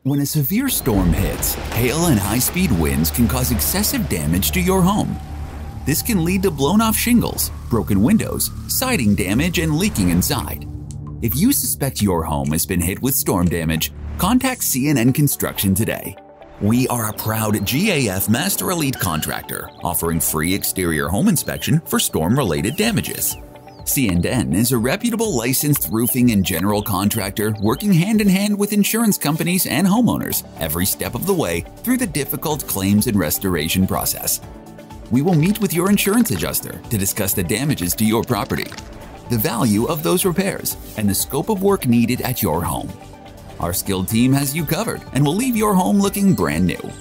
When a severe storm hits, hail and high-speed winds can cause excessive damage to your home. This can lead to blown-off shingles, broken windows, siding damage, and leaking inside. If you suspect your home has been hit with storm damage, contact CNN Construction today. We are a proud GAF Master Elite contractor, offering free exterior home inspection for storm-related damages. CNN is a reputable licensed roofing and general contractor working hand-in-hand with insurance companies and homeowners every step of the way through the difficult claims and restoration process. We will meet with your insurance adjuster to discuss the damages to your property, the value of those repairs, and the scope of work needed at your home. Our skilled team has you covered and will leave your home looking brand new.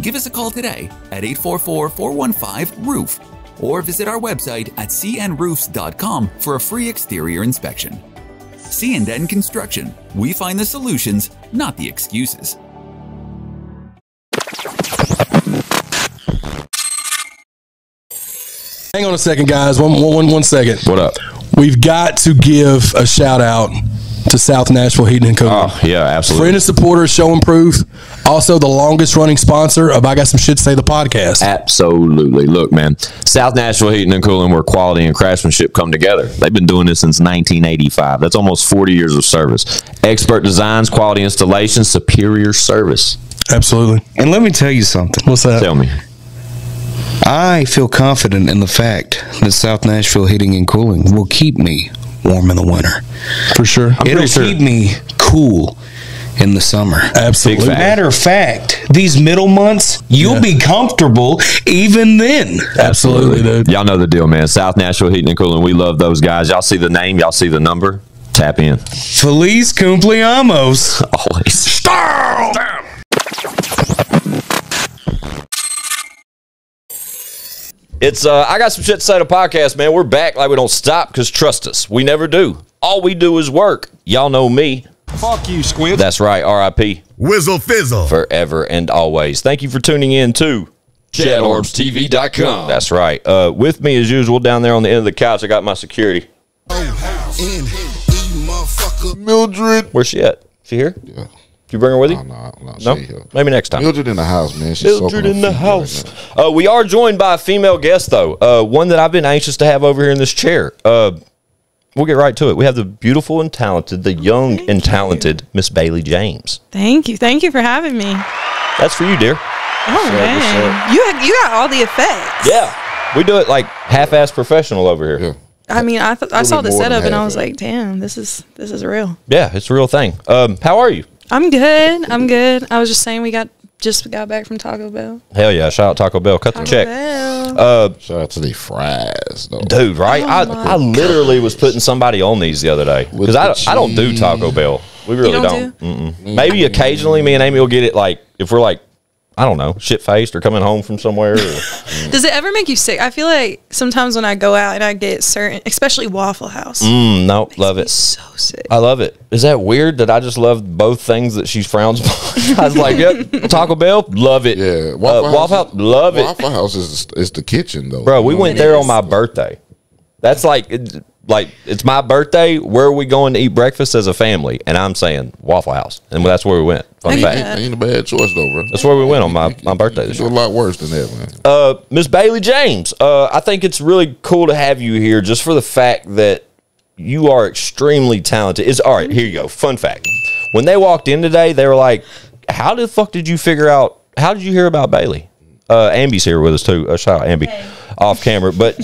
Give us a call today at 844-415-ROOF or visit our website at cnroofs.com for a free exterior inspection. CNN Construction. We find the solutions, not the excuses. Hang on a second, guys. One second. What up? We've got to give a shout out to South Nashville Heating and Cooling. Oh, yeah, absolutely. Friend and supporter, show and proof. Also, the longest running sponsor of I Got Some Shit to Say, the podcast. Absolutely. Look, man, South Nashville Heating and Cooling, where quality and craftsmanship come together. They've been doing this since 1985. That's almost 40 years of service. Expert designs, quality installations, superior service. Absolutely. And let me tell you something. What's that? Tell me. I feel confident in the fact that South Nashville Heating and Cooling will keep me warm in the winter. For sure. It'll keep me cool in the summer. Absolutely. Matter of fact, these middle months, you'll be comfortable even then. Absolutely, dude. Y'all know the deal, man. South Nashville Heating and Cooling. We love those guys. Y'all see the name. Y'all see the number. Tap in. Feliz cumpleaños. Always. Stop! It's I Got Some Shit to Say to podcast, man. We're back like we don't stop because trust us, we never do. All we do is work. Y'all know me. Fuck you, Squid. That's right, R.I.P. Whizzle Fizzle. Forever and always. Thank you for tuning in to ChadArmesTV.com. That's right. With me as usual down there on the end of the couch, I got my security. Mildred. Where's she at? She here? Yeah. You bring her with you? No. No? Maybe next time. Mildred in the house, man. She's Mildred in the house. We are joined by a female guest, though. One that I've been anxious to have over here in this chair. We'll get right to it. We have the beautiful and talented, the young and talented Miss Bailey James. Thank you. Thank you for having me. That's for you, dear. Oh, man. You got all the effects. Yeah. We do it like half-ass professional over here. Yeah. I mean, I saw the more setup than and I half was it. like, damn, this is real. Yeah, it's a real thing. How are you? I'm good. I'm good. I was just saying we just got back from Taco Bell. Hell yeah. Shout out Taco Bell. Cut the check. Bell. Shout out to the fries, though. Dude, right? Oh I literally was putting somebody on these the other day. Because I don't do Taco Bell. We really don't don't. Maybe occasionally me and Amy will get it like, if we're like, I don't know, shit-faced or coming home from somewhere. Or, Does it ever make you sick? I feel like sometimes when I go out and I get certain, especially Waffle House. no, love it. So sick. I love it. Is that weird that I just love both things that she frowns upon? I was like, yep, Taco Bell, love it. Yeah. Waffle House, love it. Waffle House is the kitchen, though. Bro, we went there is. on my birthday. That's like it's my birthday. Where are we going to eat breakfast as a family? And I'm saying Waffle House. And that's where we went. Fun fact. Ain't a bad choice, though, bro. That's where we went on my birthday this You do year. a lot worse than that, man. Miss Bailey James, I think it's really cool to have you here just for the fact that you are extremely talented. All right, here you go. Fun fact. When they walked in today, they were like, how the fuck did you how did you hear about Bailey? Ambi's here with us too. Shout out Ambi. Hey. Off camera. But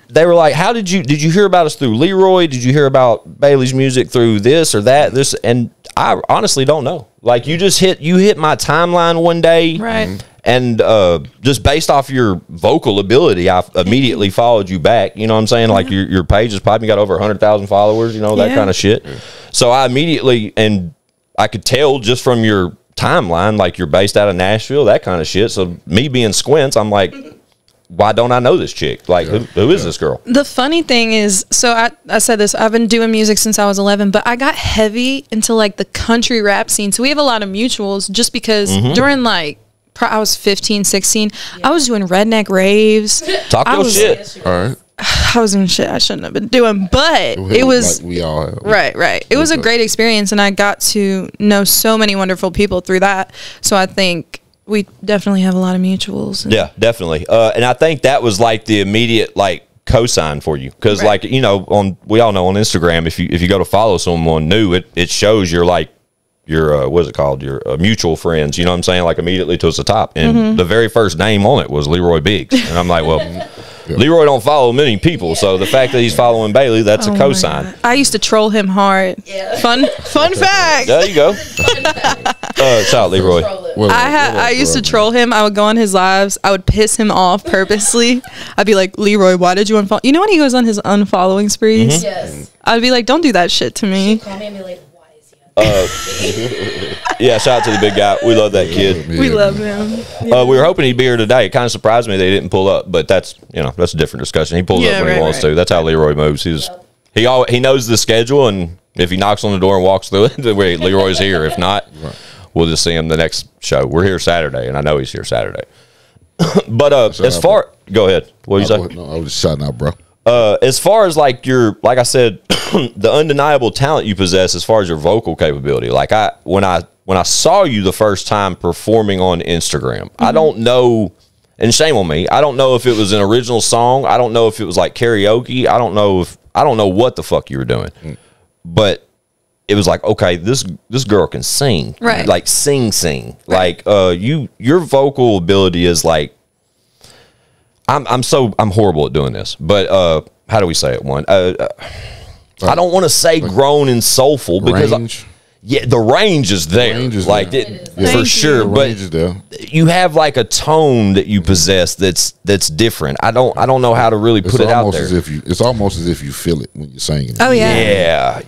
they were like, did you hear about us through Leroy? Did you hear about Bailey's music through this or that? This? And I honestly don't know. Like you hit my timeline one day. Right. And just based off your vocal ability, I immediately followed you back. You know what I'm saying? Like your page has probably got over 100,000 followers, you know, that kind of shit. Yeah. So I immediately, and I could tell just from your timeline, like you're based out of Nashville, that kind of shit. So me being Squints, I'm like, why don't I know this chick? Like, who is this girl? The funny thing is, so I said this, I've been doing music since I was 11, but I got heavy into like the country rap scene. So we have a lot of mutuals just because during like, I was 15, 16, I was doing redneck raves. Talk your shit. All right. I was doing shit I shouldn't have been doing, but it was like we all have. right. It was a great experience, and I got to know so many wonderful people through that. So I think we definitely have a lot of mutuals. Yeah, definitely. And I think that was like the immediate like cosign for you, because like, you know, we all know on Instagram, if you go to follow someone new, it shows your like your what is it called, your mutual friends, you know what I'm saying, like immediately towards the top, and the very first name on it was Leroy Biggs, and I'm like, well, Leroy don't follow many people, so the fact that he's following Bailey, that's a cosign. I used to troll him hard. Yeah. Fun fact. There you go. Shout out Leroy. I used to troll him. I would go on his lives. I would piss him off purposely. I'd be like, Leroy, why did you unfollow? You know when he goes on his unfollowing sprees? Yes. I'd be like, don't do that shit to me. Call me and be like, why is he Yeah, shout out to the big guy. We love that kid. We love him. We were hoping he'd be here today. It kind of surprised me they didn't pull up, but that's, you know, that's a different discussion. He pulls up when he wants to. That's how Leroy moves. He knows the schedule, and if he knocks on the door and walks through it, then Leroy's here. If not, we'll just see him the next show. We're here Saturday, and I know he's here Saturday. But as far, go ahead. What you say? No, I was just shouting out, bro. As far as like like I said, the undeniable talent you possess as far as your vocal capability. Like when I saw you the first time performing on Instagram, I don't know, and shame on me, I don't know if it was an original song. I don't know if it was like karaoke. I don't know what the fuck you were doing, but it was like, okay, this girl can sing, right? Like sing, right. Like your vocal ability is like, I'm horrible at doing this, but how do we say it? I don't want to say grown and soulful, because the range is there, for sure. But you have like a tone that you possess that's different. I don't know how to really put it out there. It's almost as if you feel it when you're singing. Oh yeah.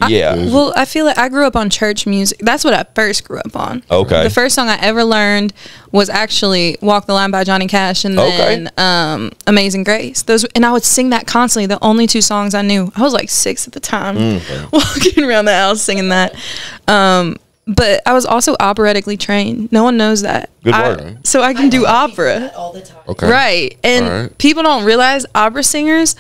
Well, I feel like I grew up on church music. That's what I first grew up on. Okay. The first song I ever learned was actually "Walk the Line" by Johnny Cash, and then "Amazing Grace." And I would sing that constantly. The only two songs I knew. I was like 6 at the time, walking around the house singing that. But I was also operatically trained. No one knows that. Good work. So I can do opera all the time. Okay. Right. And people don't realize opera singers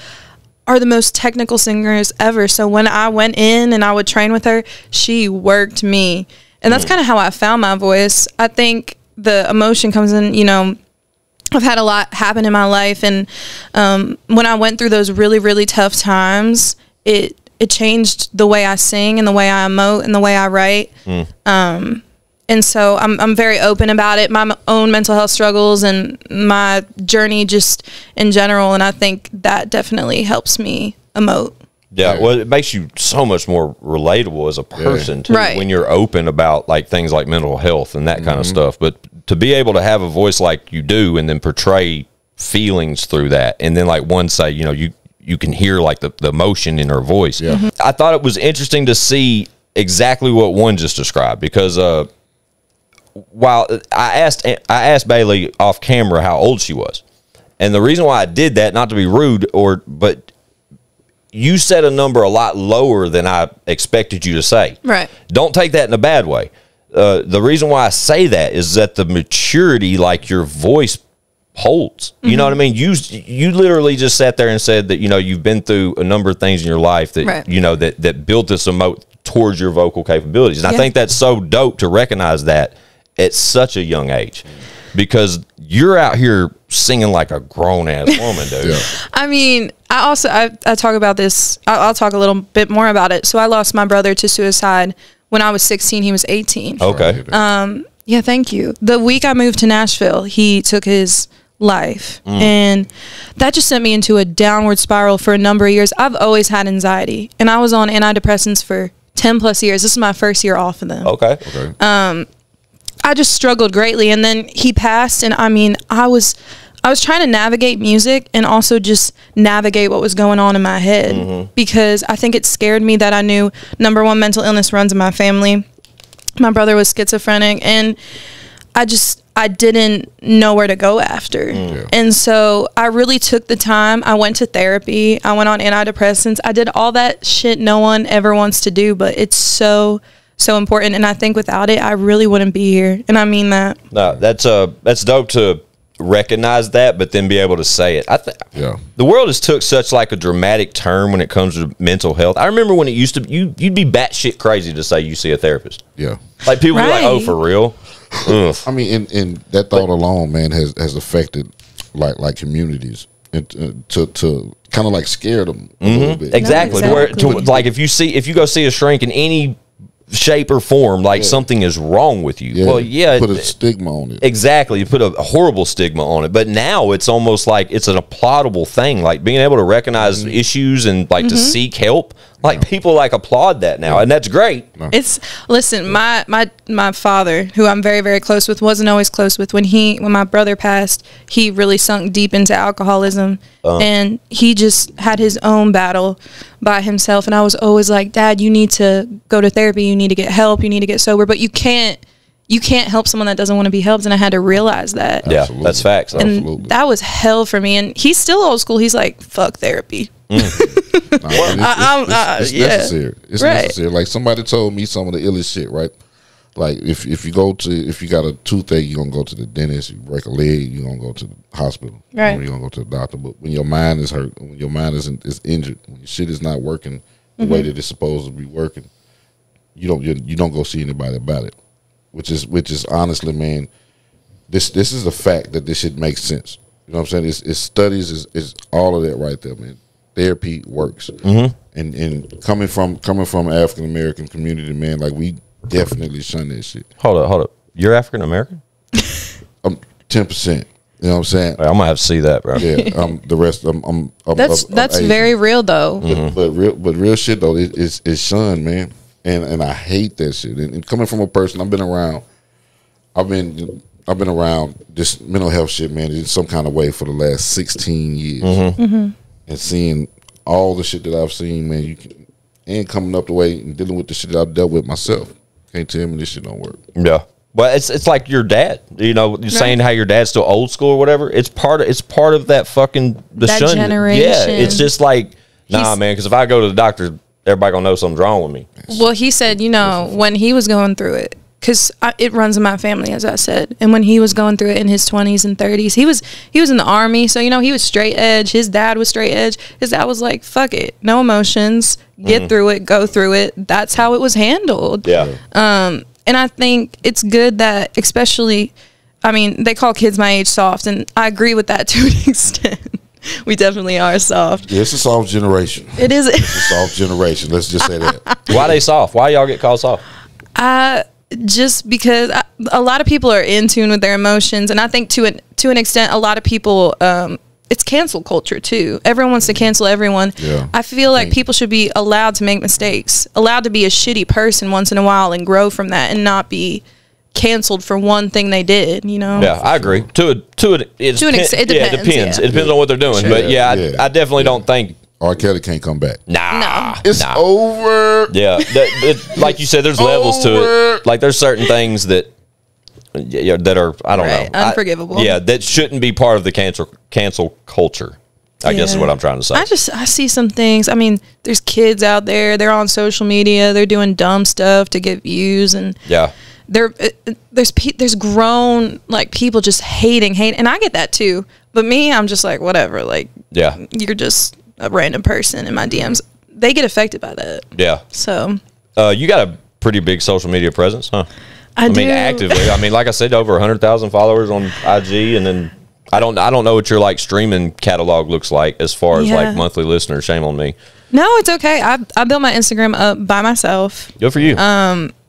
are the most technical singers ever. So when I went in and I would train with her, she worked me. And that's kind of how I found my voice. I think the emotion comes in, you know, I've had a lot happen in my life. And when I went through those really, really tough times, it changed the way I sing and the way I emote and the way I write. And so I'm very open about it, my own mental health struggles and my journey just in general. And I think that definitely helps me emote. Yeah, well, it makes you so much more relatable as a person too, when you're open about like things like mental health and that kind of stuff. But to be able to have a voice like you do and then portray feelings through that, and then like one say, you know, you can hear like the emotion in her voice. Yeah. I thought it was interesting to see exactly what one just described, because while I asked Bailey off camera how old she was, and the reason why I did that, not to be rude, but you said a number a lot lower than I expected you to say. Right. Don't take that in a bad way. The reason why I say that is that the maturity, like your voice holds. You know what I mean? You literally just sat there and said that, you know, you've been through a number of things in your life that, you know, that built this emote towards your vocal capabilities. And I think that's so dope to recognize that at such a young age, because you're out here singing like a grown-ass woman, dude. I mean, I talk about this. I'll talk a little bit more about it. So I lost my brother to suicide when I was 16. He was 18. Okay. Yeah, thank you. The week I moved to Nashville, he took his life. And that just sent me into a downward spiral for a number of years. I've always had anxiety, and I was on antidepressants for 10 plus years. This is my first year off of them. Okay. I just struggled greatly, and then he passed, and I mean, I was trying to navigate music and also just navigate what was going on in my head, because I think it scared me that I knew, number one, mental illness runs in my family. My brother was schizophrenic, and I didn't know where to go after. And so I really took the time. I went to therapy. I went on antidepressants. I did all that shit no one ever wants to do, but it's so important. And I think without it, I really wouldn't be here. And I mean that. No, that's dope to recognize that, but then be able to say it. I think the world has took such like a dramatic turn when it comes to mental health. I remember when it used to, you'd be batshit crazy to say you see a therapist. Yeah. Like people be like, oh, for real? I mean, and that thought alone, man, has affected like communities and to kind of like scare them a little bit. Exactly. Where like if you go see a shrink in any shape or form, like something is wrong with you. Well, put a stigma on it. Exactly. You put a horrible stigma on it. But now it's almost like it's an applaudable thing. Like being able to recognize issues and like to seek help. Like people like applaud that now, and that's great. It's listen, my father, who I'm very, very close with, wasn't always close with. When my brother passed, he really sunk deep into alcoholism, and he just had his own battle by himself. And I was always like, Dad, you need to go to therapy. You need to get help. You need to get sober. But you can't help someone that doesn't want to be helped. And I had to realize that. Yeah, that's facts. And that was hell for me. And he's still old school. He's like, fuck therapy. It's necessary. It's necessary. Like somebody told me some of the illest shit, right? Like if you got a toothache, you're gonna go to the dentist. You break a leg, you're gonna go to the hospital. Right. You're gonna go to the doctor. But when your mind is hurt, when your mind is injured, when your shit is not working the way that it's supposed to be working, you don't go see anybody about it. Which is honestly, man, this is a fact that this shit makes sense. You know what I'm saying? It's studies, is all of that right there, man. Therapy works, and coming from African American community, man, like we definitely shun that shit. Hold up. You're African American? 10%. You know what I'm saying? I'm gonna have to see that, bro. Yeah. The rest, that's very real though. But real shit though, it's shunned, man, and I hate that shit. And coming from a person, I've been around this mental health shit, man, in some kind of way for the last 16 years. And seeing all the shit that I've seen, man, and coming up the way and dealing with the shit that I've dealt with myself. Can't tell me this shit don't work. Yeah. Well, it's like your dad. You know, you're saying how your dad's still old school or whatever. It's part of that fucking that shun. generation. Yeah, it's just like, nah, man, because if I go to the doctor, everybody gonna know something's wrong with me. Well, he said, when he was going through it, because it runs in my family, as I said, and when he was going through it in his 20s and 30s, he was in the Army, so he was straight edge. His dad was straight edge. His dad was like, fuck it, no emotions, get through it, go through it. That's how it was handled. Yeah. And I think it's good that, especially, they call kids my age soft, and I agree with that to an extent. We definitely are soft. Yeah, it's a soft generation. It is. It's a soft generation. Let's just say that. Why they soft? Why y'all get called soft? Just because a lot of people are in tune with their emotions, and I think to an extent, a lot of people, it's cancel culture too. Everyone wants to cancel everyone. Yeah. I feel like people should be allowed to make mistakes, allowed to be a shitty person once in a while and grow from that, and not be canceled for one thing they did. Yeah, I agree. It depends. It depends on what they're doing. Sure. But I definitely don't think R. Kelly can't come back. Nah. It's over. Yeah. Like you said, there's levels to it. Like there's certain things that are, I don't know. Unforgivable. That shouldn't be part of the cancel culture. I guess is what I'm trying to say. I see some things. There's kids out there. They're on social media. They're doing dumb stuff to get views, and there's grown people just hating, and I get that too. But me, I'm just like, whatever. Like, you're just a random person in my DMs. They get affected by that. Yeah. So you got a pretty big social media presence, huh? I do. Actively. Like I said, over 100,000 followers on IG, and then I don't know what your streaming catalog looks like as far as monthly listeners. Shame on me. No, it's okay. I built my Instagram up by myself. Good for you.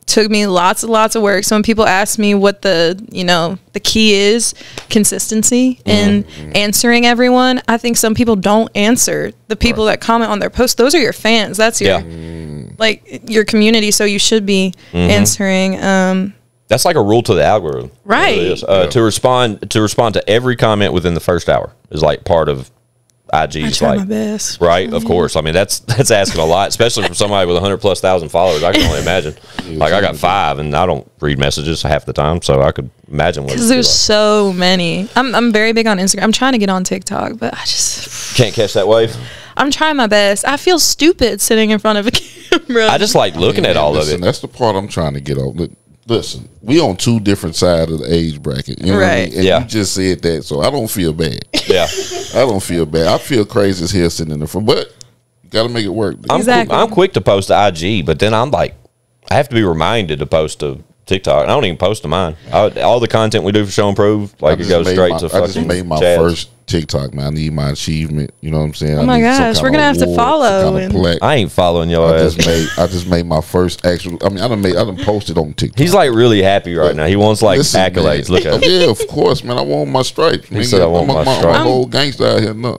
Took me lots of work. So when people ask me what the key is, consistency and answering everyone. I think some people don't answer the people that comment on their posts. Those are your fans. That's your your community. So you should be answering. That's like a rule to the algorithm, right? It really to respond to every comment within the first hour is part of IG's. I try my best, right? Of course. That's asking a lot, especially from somebody with 100,000+ followers. I can only imagine. I got 5, and I don't read messages half the time, so I could imagine what. Because there's so many. I'm very big on Instagram. I'm trying to get on TikTok, but I just can't catch that wave. I'm trying my best. I feel stupid sitting in front of a camera. I just like looking at all of it. That's the part I'm trying to get over. Listen, we on two different sides of the age bracket. You know what I Right. mean? And Yeah. you just said that, so I don't feel bad. Yeah. I don't feel bad. I feel crazy as hell sitting in the front, but you got to make it work. Exactly. I'm quick to post to IG, but then I'm like, I have to be reminded to post to TikTok. I don't even post to mine. All the content we do for Show and Prove, like it goes straight to fucking I just made my Chad's. first TikTok, man. I need my achievement. You know what I'm saying? Oh my gosh, we're gonna have to follow. I ain't following your ass. I just made my first actual. I mean, I done posted on TikTok. He's like really happy right now. He wants like Listen, accolades. man. Look at him. Yeah, of course, man. I want my stripes. Man. said, "I want my stripes." I'm a whole gangster out here. No.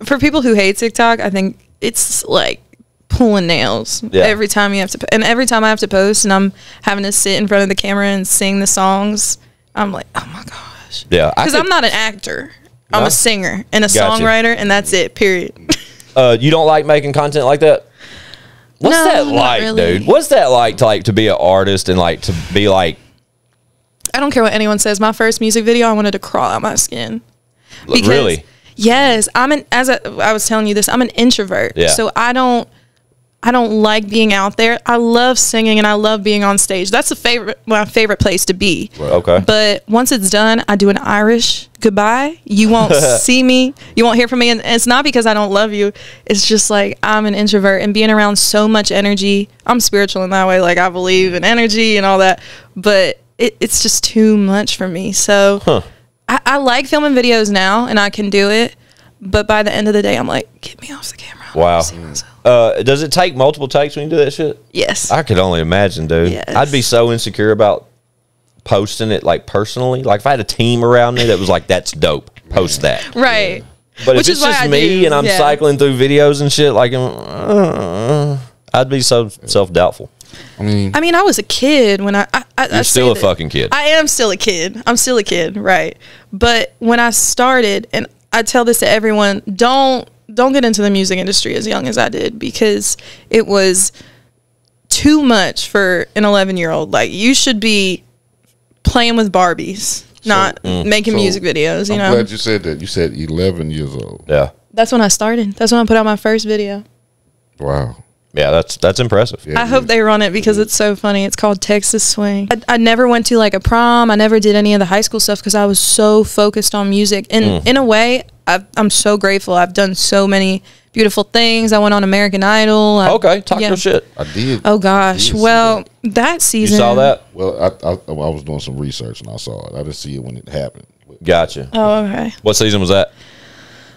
For people who hate TikTok, I think it's like pulling nails every time you have to, and every time I have to post, and I'm having to sit in front of the camera and sing the songs. I'm like, oh my gosh. Yeah, Because I'm not an actor. I'm No? a singer and a Gotcha. songwriter, and that's it. Period. You don't like making content like that? What's No, that not like, really. dude? What's that like to be an artist and like to be like I don't care what anyone says. My first music video, I wanted to crawl out my skin. really? Yes, I was telling you this, I'm an introvert. Yeah. So I don't like being out there. I love singing and I love being on stage. That's my favorite place to be. Okay. But once it's done, I do an Irish goodbye. You won't see me. You won't hear from me. And it's not because I don't love you. It's just like I'm an introvert, and being around so much energy. I'm spiritual in that way. Like I believe in energy and all that. But it's just too much for me. So I like filming videos now, and I can do it. But by the end of the day, I'm like, get me off the camera. Wow. Does it take multiple takes when you do that shit? Yes. I could only imagine, dude. Yes. I'd be so insecure about posting it like personally. Like if I had a team around me that was like, that's dope, post that. Right. But Which if is it's why just I me do, and I'm yeah. cycling through videos and shit, like I'd be so self-doubtful. I mean, I was a kid when You're still a fucking kid. I am still a kid. I'm still a kid, right? But when I started, and I tell this to everyone, don't get into the music industry as young as I did, because it was too much for an 11-year-old. Like you should be playing with Barbies, not making music videos. You I'm know, glad you said that. You said 11 years old. Yeah. that's when I started. That's when I put out my first video. Wow. Yeah, that's impressive. Yeah, I hope they run it because it's so funny. It's called Texas Swing. I never went to like a prom. I never did any of the high school stuff because I was so focused on music. And in a way, I'm so grateful. I've done so many beautiful things. I went on American Idol. Okay, talk your shit. I did. Oh gosh. I did see Well, that. that You season. saw that? Well, I was doing some research and I saw it. I didn't see it when it happened. Gotcha. Oh, okay. What season was that?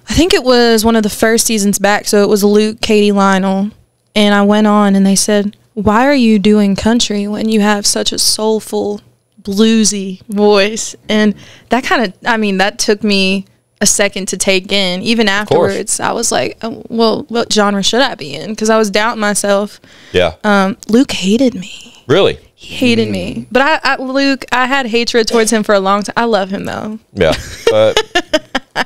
I think it was one of the first seasons back. So it was Luke, Katie, Lionel. And I went on and they said, why are you doing country when you have such a soulful, bluesy voice? And that that took me a second to take in. Even afterwards, I was like, oh, well, what genre should I be in? Because I was doubting myself. Yeah. Luke hated me. Really? He hated me. But Luke, I had hatred towards him for a long time. I love him though. Yeah.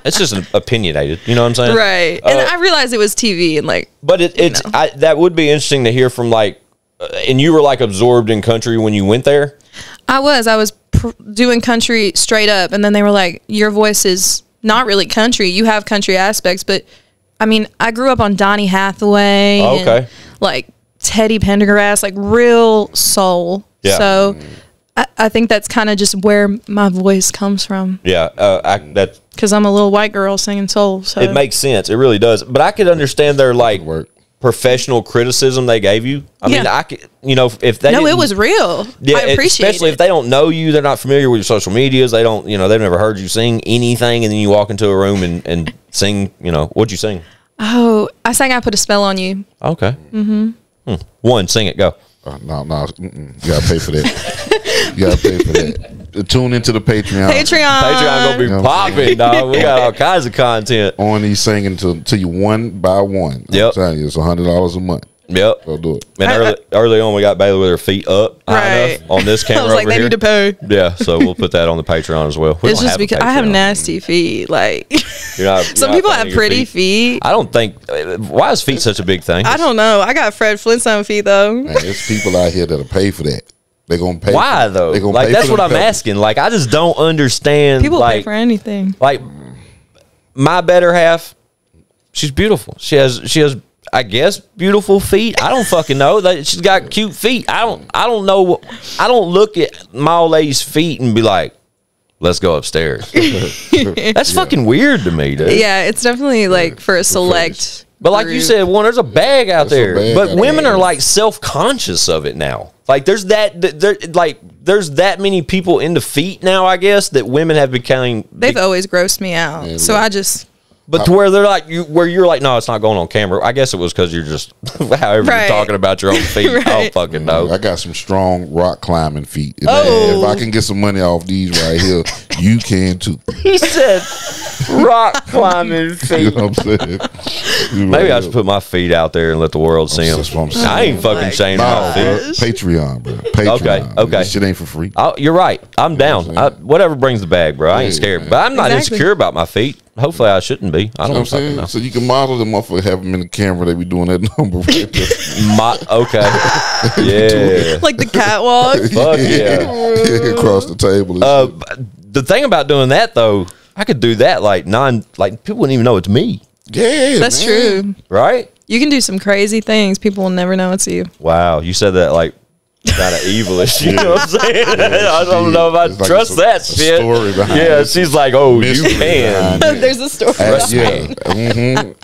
It's just opinionated. You know what I'm saying? Right. And I realized it was TV and like. But that would be interesting to hear from like, and you were like absorbed in country when you went there? I was doing country straight up, and then they were like, your voice is not really country. You have country aspects, but I mean, I grew up on Donny Hathaway. Oh, okay. And, like Teddy Pendergrass, like real soul. Yeah. So I think that's kind of just where my voice comes from. Yeah. That Because I'm a little white girl singing soul. So it makes sense. It really does. But I could understand their like Work. professional criticism they gave you. I mean, Yeah. I could, if they No, it didn't- was real. Yeah, I appreciate especially it. if they don't know you, they're not familiar with your social medias. They don't, they've never heard you sing anything, and then you walk into a room and sing. What'd you sing? Oh, I sang I Put a Spell on You. Okay. Mm-hmm. One, sing it, go. No, you gotta pay for that. You gotta pay for that. Tune into the Patreon. Patreon gonna be Yeah. popping, dog. We got all kinds of content. On these singing to you one by one. Yep. I'm telling you, it's $100 a month. Yep. Go do it. And early on, we got Bailey with her feet up high Right. enough on this camera I was like, over they here. need to pay. Yeah, so we'll put that on the Patreon as well. We It's don't just have a because I have Patreon. nasty feet. Like You're not- some you're not people fan have of your pretty feet. I don't think. Why is feet such a big thing? I don't know. I got Fred Flintstone feet though. Man, there's people out here that'll pay for that. They're gonna pay. Why for though? They gonna Like pay that's for what them I'm pebbles. asking. Like I just don't understand. People like, pay for anything. Like my better half, she's beautiful. She has I guess beautiful feet. I don't fucking know. She's got cute feet. I don't know. I don't look at my old lady's feet and be like, let's go upstairs. That's fucking weird to me, dude. Yeah, it's definitely like for a select. But like you group. said, there's a bag out there. bag But out women there. are like self-conscious of it now. Like there's that many people into feet now, I guess, that women have become. They've always grossed me out. Yeah, So right. I just. But to where they're like, where you're like, no, it's not going on camera. I guess it was because you're just, however Right. you're talking about your own feet. I don't Right. fucking know. I got some strong rock climbing feet. Oh. If I can get some money off these right here, you can too. He said, rock climbing You feet. know what I'm saying? You Maybe right I should put my feet out there and let the world see them. That's what I'm saying. I ain't fucking ashamed No, of my bro. feet. Patreon, bro. Patreon. Okay. This shit ain't for free. You're right. I'm down. Whatever brings the bag, bro. I ain't Yeah, scared. man. But I'm not Exactly. insecure about my feet. Hopefully, I shouldn't be. I You know don't what I'm fucking saying? know. So you can model them off of have them in the camera. They be doing that number right there. Okay. Yeah. Like the catwalk. Fuck yeah. Across the table. And shit. The thing about doing that though, I could do that like people wouldn't even know it's me, Yeah, That's man. true. right? You can do some crazy things. People will never know it's you. Wow, you said that like kind of evilish. You know what I'm saying? I don't know if I It's like trust it's a- that a shit. story behind Yeah, it. she's like, oh, you Mystery can. behind it. There's a story.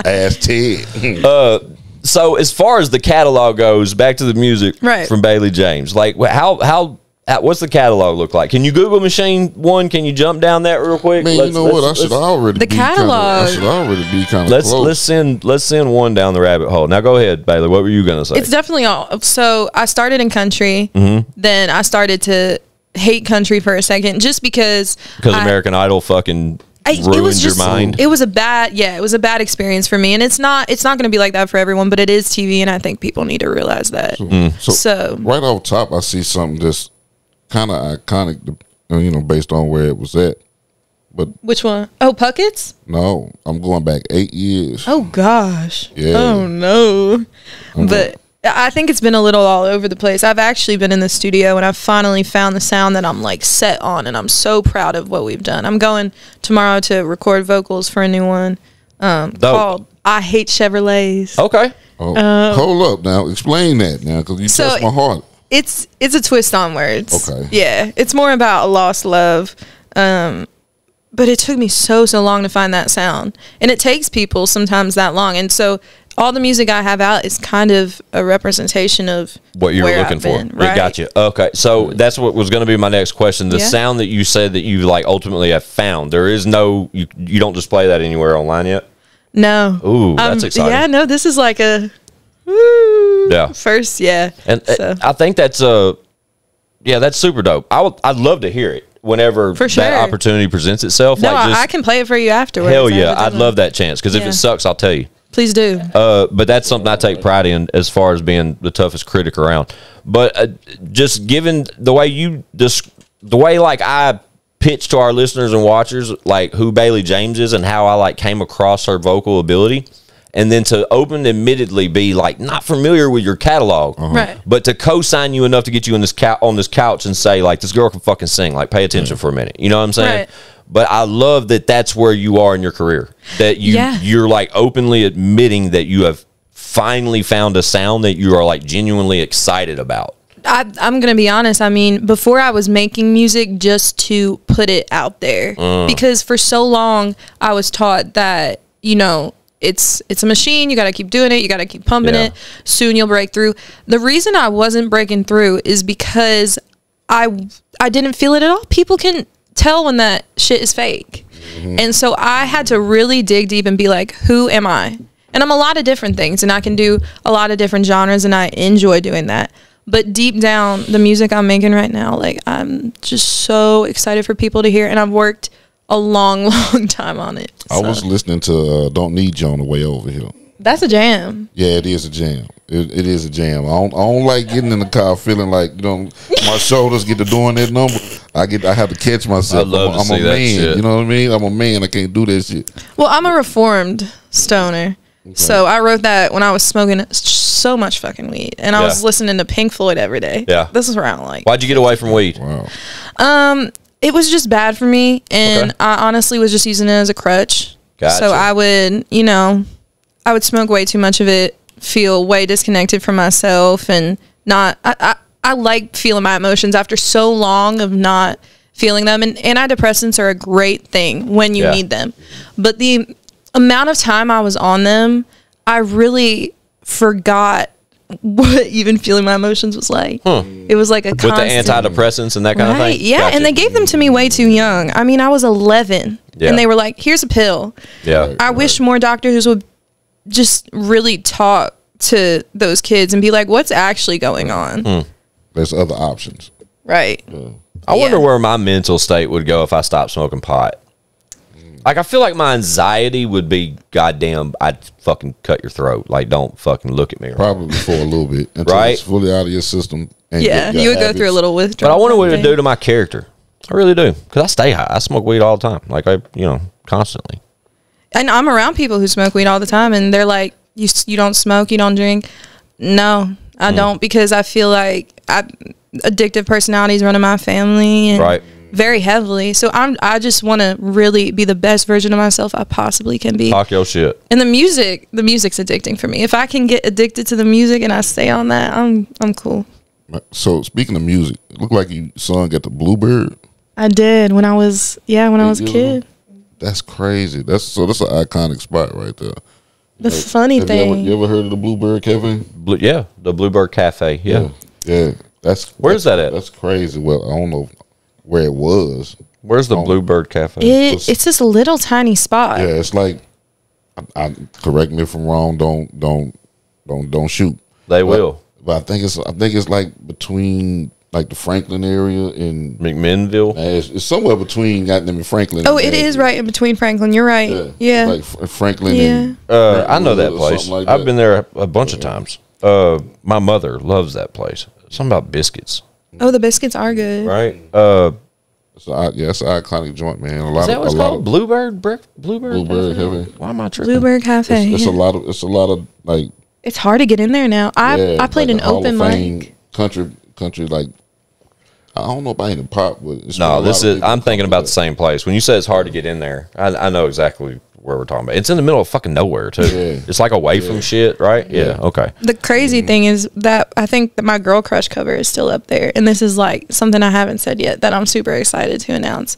Ask Ted. So as far as the catalog goes, back to the music Right. from Bailey James. Like what's the catalog look like? Can you Google machine one? Can you jump down that real quick? Man, you know what? I should already The be kinda- catalog. I should already be kind of Let's close. send one down the rabbit hole. Now go ahead, Bailey. What were you gonna say? It's definitely all. So I started in country. Mm-hmm. Then I started to hate country for a second, just because American Idol fucking ruined your mind. It was a bad experience for me, and it's not going to be like that for everyone. But it is TV, and I think people need to realize that. So right off top, I see something that's kind of iconic, based on where it was at. But which one? Oh, Puckett's. no, I'm going back 8 years. Oh gosh. Yeah. Oh no. But I think it's been a little all over the place. I've actually been in the studio and I've finally found the sound that I'm like set on, and I'm so proud of what we've done. I'm going tomorrow to record vocals for a new one called I Hate Chevrolets. Okay. Hold up now. Explain that now, because you So- touched my heart. It's a twist on words. Okay. Yeah. It's more about lost love. But it took me so long to find that sound. And it takes people sometimes that long. And so all the music I have out is kind of a representation of What you were where looking I've for. been, Yeah, right? gotcha. Okay. So that's what was going to be my next question. The Yeah. sound that you said that you like ultimately have found, there is no, you don't display that anywhere online yet? No. Ooh, that's exciting. Yeah, no, this is like a woo, Yeah. first, yeah. And So. I think that's that's super dope. I'd love to hear it whenever For sure. that opportunity presents itself. No, like just, I can play it for you afterwards. hell I yeah, have it I'd done. love that chance, because if Yeah. it sucks, I'll tell you. Please do. But that's something I take pride in as far as being the toughest critic around. But just given the way the way like I pitch to our listeners and watchers like who Bailey James is and how I like came across her vocal ability, and then to admittedly be like not familiar with your catalog, Right. but to co-sign you enough to get you in this on this couch and say like this girl can fucking sing, like pay attention for a minute. You know what I'm saying? Right. But I love that that's where you are in your career. That you're like openly admitting that you have finally found a sound that you are like genuinely excited about. I'm going to be honest. I mean, before I was making music just to put it out there, because for so long I was taught that, it's a machine. You got to keep doing it. You got to keep pumping Yeah. it. Soon you'll break through. The reason I wasn't breaking through is because I didn't feel it at all. People can tell when that shit is fake. And so I had to really dig deep and be like, who am I? And I'm a lot of different things, and I can do a lot of different genres, and I enjoy doing that. But deep down, the music I'm making right now, like, I'm just so excited for people to hear, and I've worked a long, long time on it. I was listening to Don't Need You on the way over here. That's a jam. Yeah, it is a jam. It is a jam. I don't like getting in the car feeling like, my shoulders get to doing that number. I have to catch myself. I'd love to I'm see a that man. shit. You know what I mean? I'm a man. I can't do that shit. Well, I'm a reformed stoner. So I wrote that when I was smoking so much fucking weed, and I was listening to Pink Floyd every day. Yeah. This is around like. Why'd you get away from weed? Wow. It was just bad for me, and I honestly was just using it as a crutch. Gotcha. So I would, I would smoke way too much of it feel way disconnected from myself and not. I like feeling my emotions after so long of not feeling them. And antidepressants are a great thing when you need them. But the amount of time I was on them, I really forgot what even feeling my emotions was like. It was like a with the antidepressants and that kind of thing. Yeah, and they gave them to me way too young. I mean, I was 11, and they were like, "Here's a pill." Yeah, I wish more doctors would just really talk to those kids and be like, "What's actually going on?" There's other options. Right. I wonder where my mental state would go if I stopped smoking pot. Like, I feel like my anxiety would be, goddamn, I'd fucking cut your throat. Like, don't fucking look at me. Probably for a little bit. Until it's fully out of your system. And you would go through a little withdrawal. But I wonder what it would do to my character. I really do. Because I stay high. I smoke weed all the time. Like, constantly. And I'm around people who smoke weed all the time, and they're like, you don't smoke, you don't drink. No, I don't, because I feel like addictive personalities run in my family. And very heavily. So I just want to really be the best version of myself I possibly can be. Talk your shit. And the music's addicting for me. If I can get addicted to the music and I stay on that, I'm cool. So speaking of music, it looked like you sung at the Bluebird. I did when I was a kid. That's crazy. That's an iconic spot right there. The funny thing. You ever heard of the Bluebird Cafe? The Bluebird Cafe. Yeah. Where's that at? That's crazy. Well, I don't know where it was. Where's the Bluebird Cafe? It's this little tiny spot. Yeah, it's like, correct me if I'm wrong. Don't shoot. They will. But I think it's like between like the Franklin area and McMinnville. It's somewhere between goddamn and Franklin. Oh, it is right in between Franklin. You're right. Yeah. Like Franklin. And I know that place. Like I've been there a bunch of times. My mother loves that place. Something about biscuits. Oh, the biscuits are good. Right. It's an iconic joint, man. Is that what it's called? Bluebird Cafe. Why am I tripping? Bluebird Cafe. It's a lot of like. It's hard to get in there now. I played an open mic. Country like. I don't know about any pop, but I'm thinking about the same place. When you say it's hard to get in there, I know exactly where we're talking about. It's in the middle of fucking nowhere too. Yeah. It's like away from shit, right? Yeah. Okay. The crazy thing is that I think that my Girl Crush cover is still up there, and this is like something I haven't said yet that I'm super excited to announce.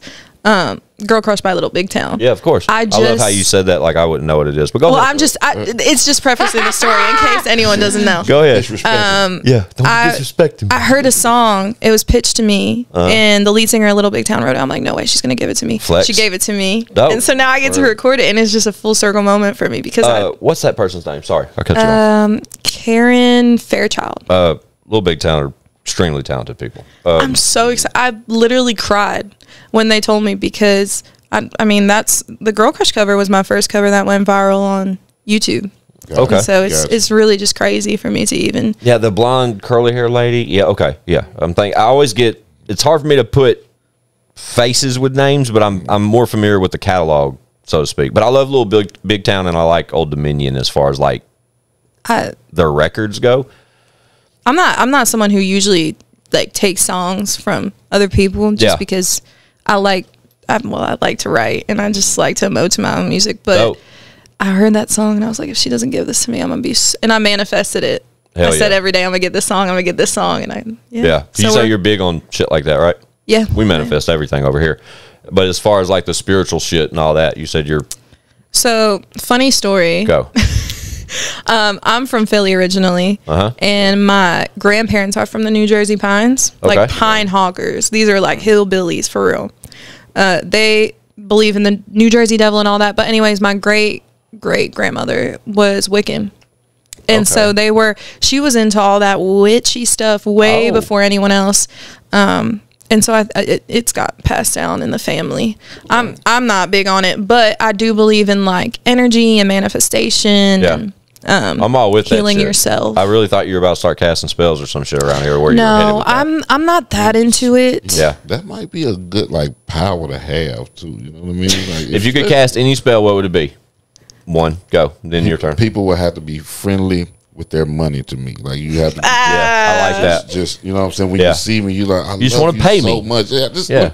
Girl Crush by Little Big Town. Yeah, of course. I love how you said that like I wouldn't know what it is. But go ahead. It's just prefacing the story in case anyone doesn't know. Go ahead. Don't disrespect him. I heard a song. It was pitched to me, and the lead singer of Little Big Town wrote it. I'm like, no way, she's gonna give it to me. Flex. She gave it to me, Dope. and so now I get to record it, and it's just a full circle moment for me because what's that person's name? Sorry, I cut you off. Karen Fairchild. Little Big Town are extremely talented people. I'm so excited. I literally cried when they told me because I mean that's the Girl Crush cover was my first cover that went viral on YouTube. Okay. And so it's really just crazy for me to even. Yeah, the blonde curly hair lady. Yeah, okay. Yeah. I always get it's hard for me to put faces with names, but I'm more familiar with the catalog, so to speak. But I love Little Big Town and I like Old Dominion as far as like their records go. I'm not someone who usually like takes songs from other people just because I like to write and I just like to emote to my own music. But I heard that song and I was like, if she doesn't give this to me, I'm gonna be. And I manifested it. I said every day I'm gonna get this song. I'm gonna get this song, and you say you're big on shit like that, right? Yeah, we manifest everything over here. But as far as like the spiritual shit and all that, you said you're. So funny story. Go. I'm from Philly originally, and my grandparents are from the New Jersey Pines, like pine hoggers. These are like hillbillies for real. They believe in the New Jersey devil and all that. But anyways, my great grandmother was Wiccan, and so she was into all that witchy stuff way before anyone else. And so it's got passed down in the family. I'm not big on it, but I do believe in like energy and manifestation. Yeah. And, I'm all with healing that yourself. I really thought you were about to start casting spells or some shit around here. Where no, I'm not that into it. Yeah, that might be a good like power to have too. You know what I mean? Like, if you could cast any spell, what would it be? One, go. Then your turn. People would have to be friendly with their money to me. Like you have to. I like that. Just you know what I'm saying. When you see me, you like. You just want to pay me so much. Yeah,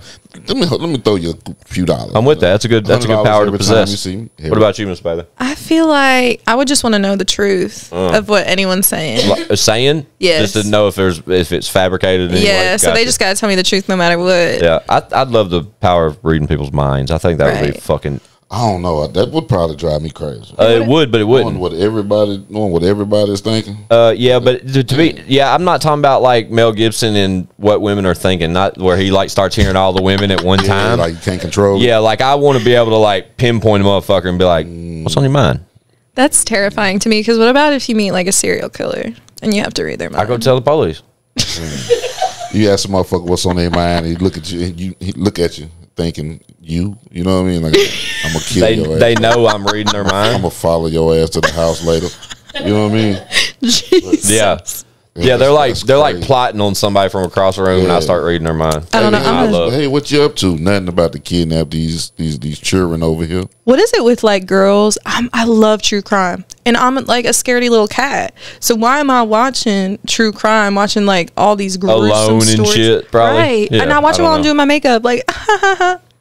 let me throw you a few dollars. I'm with that. That's a good power to every time possess. you see me. What about you, Miss Bailey? I feel like I would just want to know the truth of what anyone's saying. Saying? Yes. Just to know if it's fabricated. Anyway. Yeah, so they just got to tell me the truth no matter what. Yeah, I'd love the power of reading people's minds. I think that would be fucking. I don't know. That would probably drive me crazy. It would, but it wouldn't. Knowing what everybody's thinking. Yeah, but to be, I'm not talking about like Mel Gibson and what women are thinking, not where he like starts hearing all the women at one time. Like you can't control it. Yeah, like I want to be able to like pinpoint a motherfucker and be like, what's on your mind? That's terrifying to me because what about if you meet like a serial killer and you have to read their mind? I go tell the police. You ask a motherfucker what's on their mind, and he look at you, and he look at you thinking you know what I mean? Like I'm gonna kill your ass. They know I'm reading their mind. I'm gonna follow your ass to the house later. You know what I mean? Jesus. Yeah. Yeah, they're like plotting on somebody from across the room, and I start reading their mind. I don't know. Hey, what you up to? Nothing about to kidnap these children over here. What is it with like girls? I love true crime, and I'm like a scaredy little cat. So why am I watching true crime? Watching like all these gruesome Alone and stories. shit, probably. Right, Yeah, and I watch it while I'm doing my makeup. Like,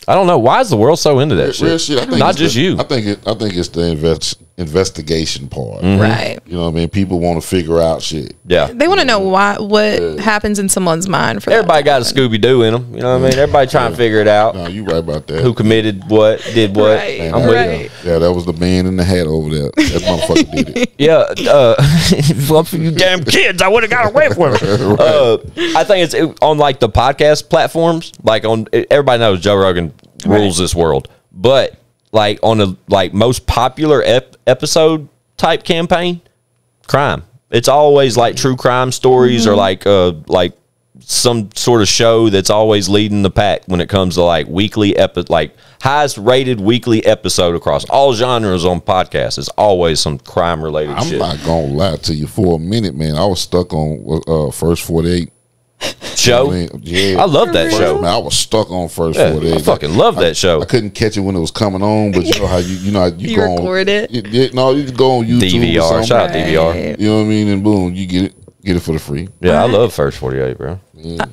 I don't know. Why is the world so into that Real shit? I think Not just you. I think it's the investigation part. right. You know what I mean? People want to figure out shit. Yeah. They want to know what happens in someone's mind. For Everybody that got a Scooby Doo in them. You know what I mean? Everybody trying to figure it out. No, you right about that. Who committed what, did what. Right. Man, I'm with you. Yeah, that was the man in the hat over there. That motherfucker did it. Yeah, well, for you damn kids, I would have got away from it. I think it's on like the podcast platforms. Like on everybody knows Joe Rogan rules this world, but like on the like most popular episode type campaign, crime. It's always like true crime stories or like some sort of show that's always leading the pack when it comes to like weekly like highest rated weekly episode across all genres on podcasts. It's always some crime related shit. I'm not gonna lie to you. For a minute, man, I was stuck on First 48 show. Yeah, I love that show. Man, I was stuck on First Yeah, 48. I fucking love that show. I couldn't catch it when it was coming on, but you know how you You go record on, it. No, you can go on YouTube. DVR. Or something. Shout out DVR. You know what I mean? And boom, you get it for the free. Yeah, I love First 48, bro.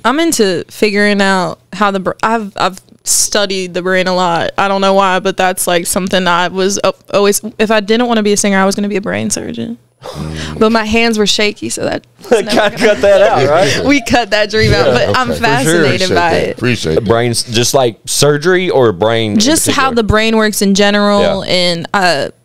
I'm into figuring out how I've studied the brain a lot. I don't know why, but that's like something I was always. If I didn't want to be a singer, I was going to be a brain surgeon. But my hands were shaky, so that Cut that out, right? we cut that dream out. But I'm fascinated by it. Appreciate The that. brain's just like surgery or brain. Just how the brain works in general, and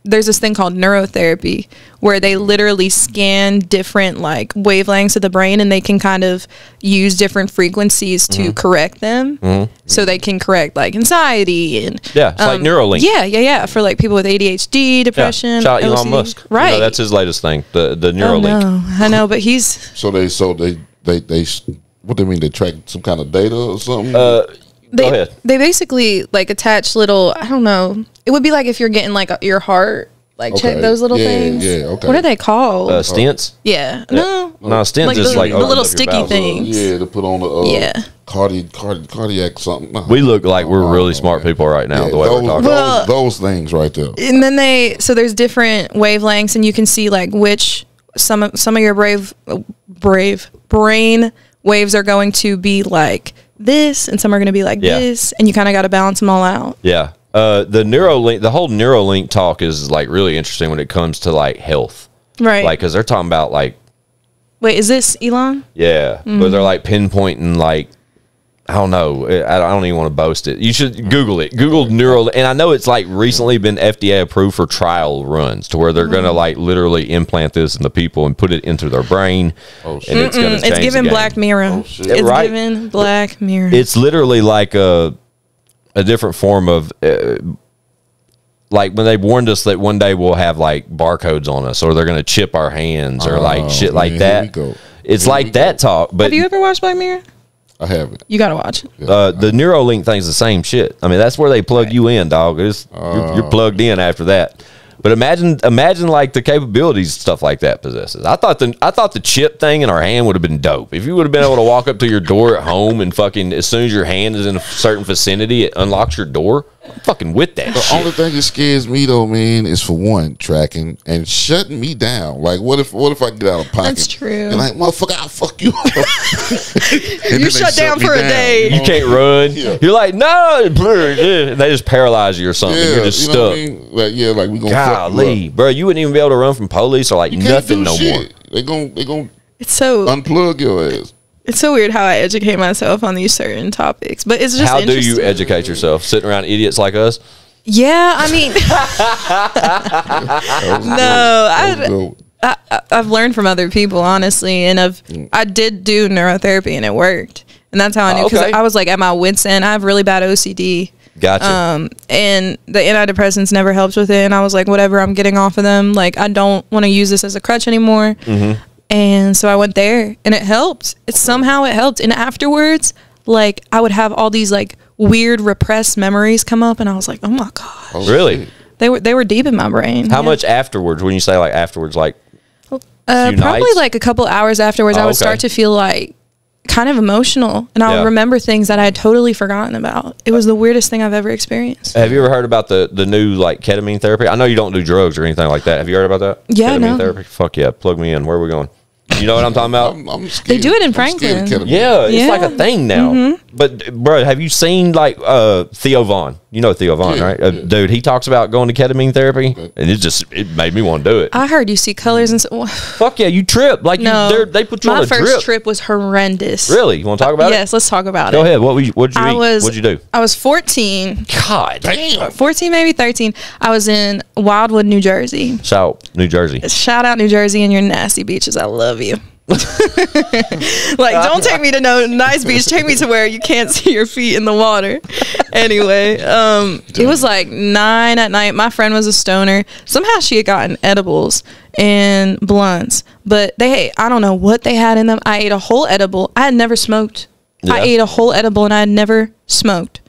there's this thing called neurotherapy where they literally scan different like wavelengths of the brain, and they can kind of use different frequencies to correct them, so they can correct like anxiety and it's like Neuralink. Yeah, for like people with ADHD, depression. Shout out Elon OCD. Musk. Right? You know, that's his latest thing. The Oh, Neuralink. no. I know, but he's So they what they mean? They track some kind of data or something? Go ahead. They basically like attach little. I don't know. It would be like if you're getting like your heart. Like check Okay. those little Yeah, things. yeah, okay. What are they called? Stents. Yeah. No. No, stents Like is the- like the opens little up your sticky bowels. thing. Yeah, to put on the Yeah. cardiac something. No. We look like we're really smart people right now. Yeah, The way we're those, talking. Well- those things right there. And then there's different wavelengths, and you can see like which some of your brave brain waves are going to be like this, and some are going to be like this, and you kind of got to balance them all out. Yeah. The Neuralink, the whole Neuralink talk is like really interesting when it comes to like health. Right. Like, cause they're talking about like, Wait, is this Elon? yeah, but they're like pinpointing like, I don't know. I don't even want to boast it. You should Google it. Google Neuralink. And I know it's like recently been FDA approved for trial runs to where they're going to like literally implant this in the people and put it into their brain. And it's going to change It's given the game. Black Mirror. It's Right. given Black Mirror. It's literally like a different form of like when they warned us that one day we'll have like barcodes on us or they're going to chip our hands or like shit like man, that. here we go. It's Here like we that talk. But Have you ever watched Black Mirror? I haven't. You got to watch it. the Neuralink thing's the same shit. I mean, that's where they plug you in, dog. You're plugged in after that. But imagine like the capabilities stuff like that possesses. I thought the chip thing in our hand would have been dope. If you would have been able to walk up to your door at home and fucking as soon as your hand is in a certain vicinity, it unlocks your door. fucking with that The shit. only thing that scares me though, man, is for one, tracking and shutting me down. Like, what if I get out of pocket? That's true. And like, motherfucker, I'll fuck you up. And You then they shut down me for a day. You can't run. Yeah. You're like, no, and they just paralyze you or something. Yeah, You're just you know stuck. what I mean? Like, yeah, like we gonna fuck you Golly, up. bro, you wouldn't even be able to run from police or like You can't nothing do no shit. more. They gonna It's so unplug your ass. it's so weird how I educate myself on these certain topics, but it's just How do you interesting. educate yourself? Sitting around idiots like us? Yeah, I mean, no, I've learned from other people, honestly, and I did do neurotherapy and it worked, and that's how I knew because Okay. I was like at my wit's end. I have really bad OCD. Gotcha. And the antidepressants never helped with it, and I was like, whatever, I'm getting off of them. Like, I don't want to use this as a crutch anymore. And so I went there, and it helped. Somehow it helped, and afterwards, like, I would have all these like weird repressed memories come up, and I was like, oh my god, Really? they were deep in my brain. How Yeah. much afterwards? When you say like afterwards, like few Probably nights? like a couple hours afterwards, Oh, I would okay. start to feel like kind of emotional, and I Yeah. would remember things that I had totally forgotten about. It was the weirdest thing I've ever experienced. Have you ever heard about the new like ketamine therapy? I know you don't do drugs or anything like that. Have you heard about that? Yeah, I ketamine know. therapy. Fuck yeah, plug me in. Where are we going? You know what I'm talking about? I'm scared. They do it in I'm scared Franklin. of ketamine. Yeah, it's Yeah. like a thing now. But bro, have you seen like Theo Vaughn? You know Theo Vaughn, Yeah, right? yeah. Dude, he talks about going to ketamine therapy, and it made me want to do it. I heard you see colors and so. Fuck yeah, you trip like No, they put you my on a first trip. trip was horrendous. Really? You want to talk about Yes, let's talk about it? Go it. ahead. What'd you I eat? was. What'd you do? I was 14, God damn. 14 maybe 13. I was in Wildwood, New Jersey. South New Jersey. Shout out New Jersey and your nasty beaches. I love you. Like, don't take me to no nice beach. Take me to where you can't see your feet in the water. Anyway, it was like 9 at night. My friend was a stoner. Somehow she had gotten edibles and blunts, but I don't know what they had in them. I ate a whole edible. I had never smoked. I Yeah. ate a whole edible and I had never smoked.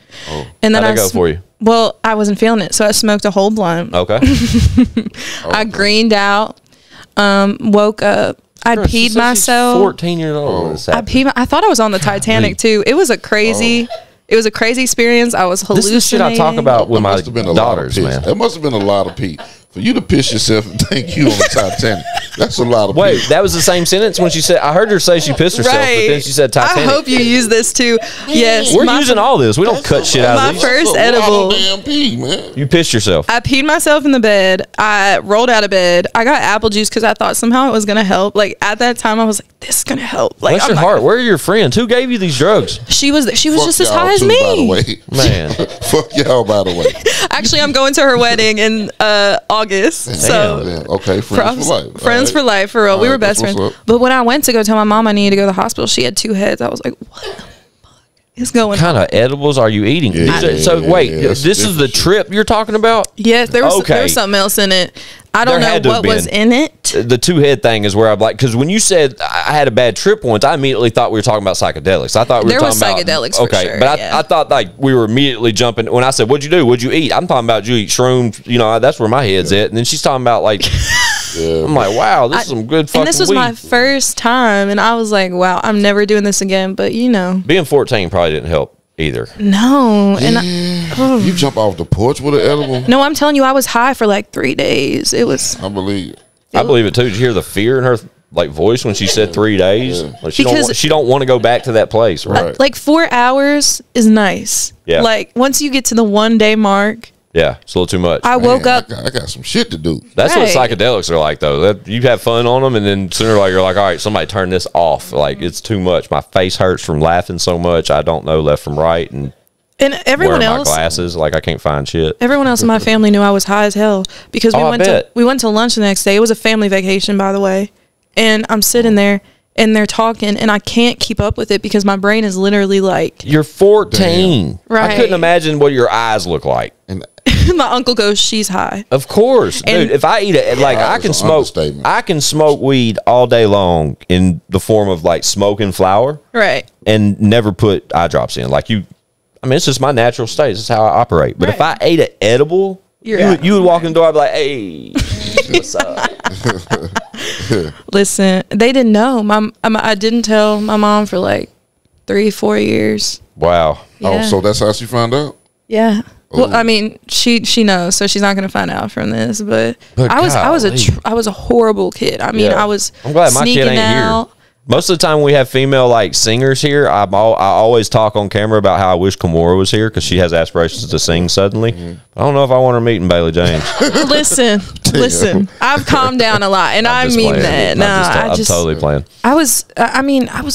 And then How'd that go for you? Well, I wasn't feeling it, so I smoked a whole blunt. Okay. I greened out. Woke up. I peed myself. 14 years old. What's I happening? peed. I thought I was on the Titanic too. It was a crazy. It was a crazy experience. I was This hallucinating. is the shit I talk about with There my must have been a lot of daughters, piss. man. There must have been a lot of pee. For you to piss yourself and think you on the Titanic, that's a lot of Wait, pee. that was the same sentence when she said. I heard her say she pissed herself, Right. but then she said Titanic. I hope you use this too. Yes, We're my- using all this. We don't cut shit out my of these. first That's a lot edible. of damn pee, man. You pissed yourself. I peed myself in the bed. I rolled out of bed. I got apple juice because I thought somehow it was gonna help. Like at that time, I was like, "This is gonna help." Like, Bless I'm your not heart. gonna- Where are your friends? Who gave you these drugs? She was Fuck just as y'all high as too, me. by the way. Man. Fuck y'all, by the way. Actually, I'm going to her wedding in August. So Damn, okay, friends for life. Friends for life, for real. All We right, were best that's friends. what's up. But when I went to go tell my mom I needed to go to the hospital, she had 2 heads. I was like, what the fuck is going What on? kind of edibles are you eating? Yeah, So yeah, wait, yeah, that's this is the different. trip you're talking about? Yes, there Okay. was something else in it. I don't There had to know have what was been. in it. The 2 head thing is where I'm like, because when you said I had a bad trip once, I immediately thought we were talking about psychedelics. I thought we There were was talking about psychedelics for okay, sure, but yeah. I thought like we were immediately jumping. When I said, "What'd you do? What'd you eat?" I'm talking about you eat shrooms. You know, that's where my head's at. And then she's talking about like, I'm like, wow, this is some good fucking And this was weed. my first time, and I was like, wow, I'm never doing this again. But you know, Being 14 probably didn't help either. no. And You jump off the porch with an edible? no, I'm telling you, I was high for like 3 days. It was I believe it. I believe it too. Did you hear the fear in her like voice when she said 3 days? Yeah. Like, she Because- don't want to go back to that place, right? Right. like 4 hours is nice. Yeah. Like once you get to the 1 day mark, Yeah, it's a little too much. I woke Man, up. I got some shit to do. That's Right. what psychedelics are like, though. That you have fun on them, and then sooner or later you're like, all right, somebody turn this off. Like it's too much. My face hurts from laughing so much. I don't know left from right, and And everyone wearing my else, glasses, like I can't find shit. everyone else in my family knew I was high as hell because Oh, I bet. we went to lunch the next day. It was a family vacation, by the way. And I'm sitting there and they're talking and I can't keep up with it because my brain is literally like, You're 14. Right. I couldn't imagine what your eyes look like. And my uncle goes, she's high. Of course, And- dude. If I eat it, like That I was can an smoke, understatement. I can smoke weed all day long in the form of like smoking flower Right. and never put eye drops in. Like you, I mean, it's just my natural state. This is how I operate. But if I Right. ate an edible, You're you, out. you would walk in the door. I'd be like, "Hey, what's up?" Listen, they didn't know. I didn't tell my mom for like 3-4 years. Wow. Yeah. oh, so that's how she found out? Yeah. Well, I mean, she knows, so she's not gonna find out from this. But I was a horrible kid. I mean, I'm glad my kid ain't here. Most of the time we have female like singers here, I always talk on camera about how I wish Kimora was here because she has aspirations to sing suddenly. I don't know if I want her meeting Bailey James. Listen. I've calmed down a lot, and I mean that. I'm totally playing. I was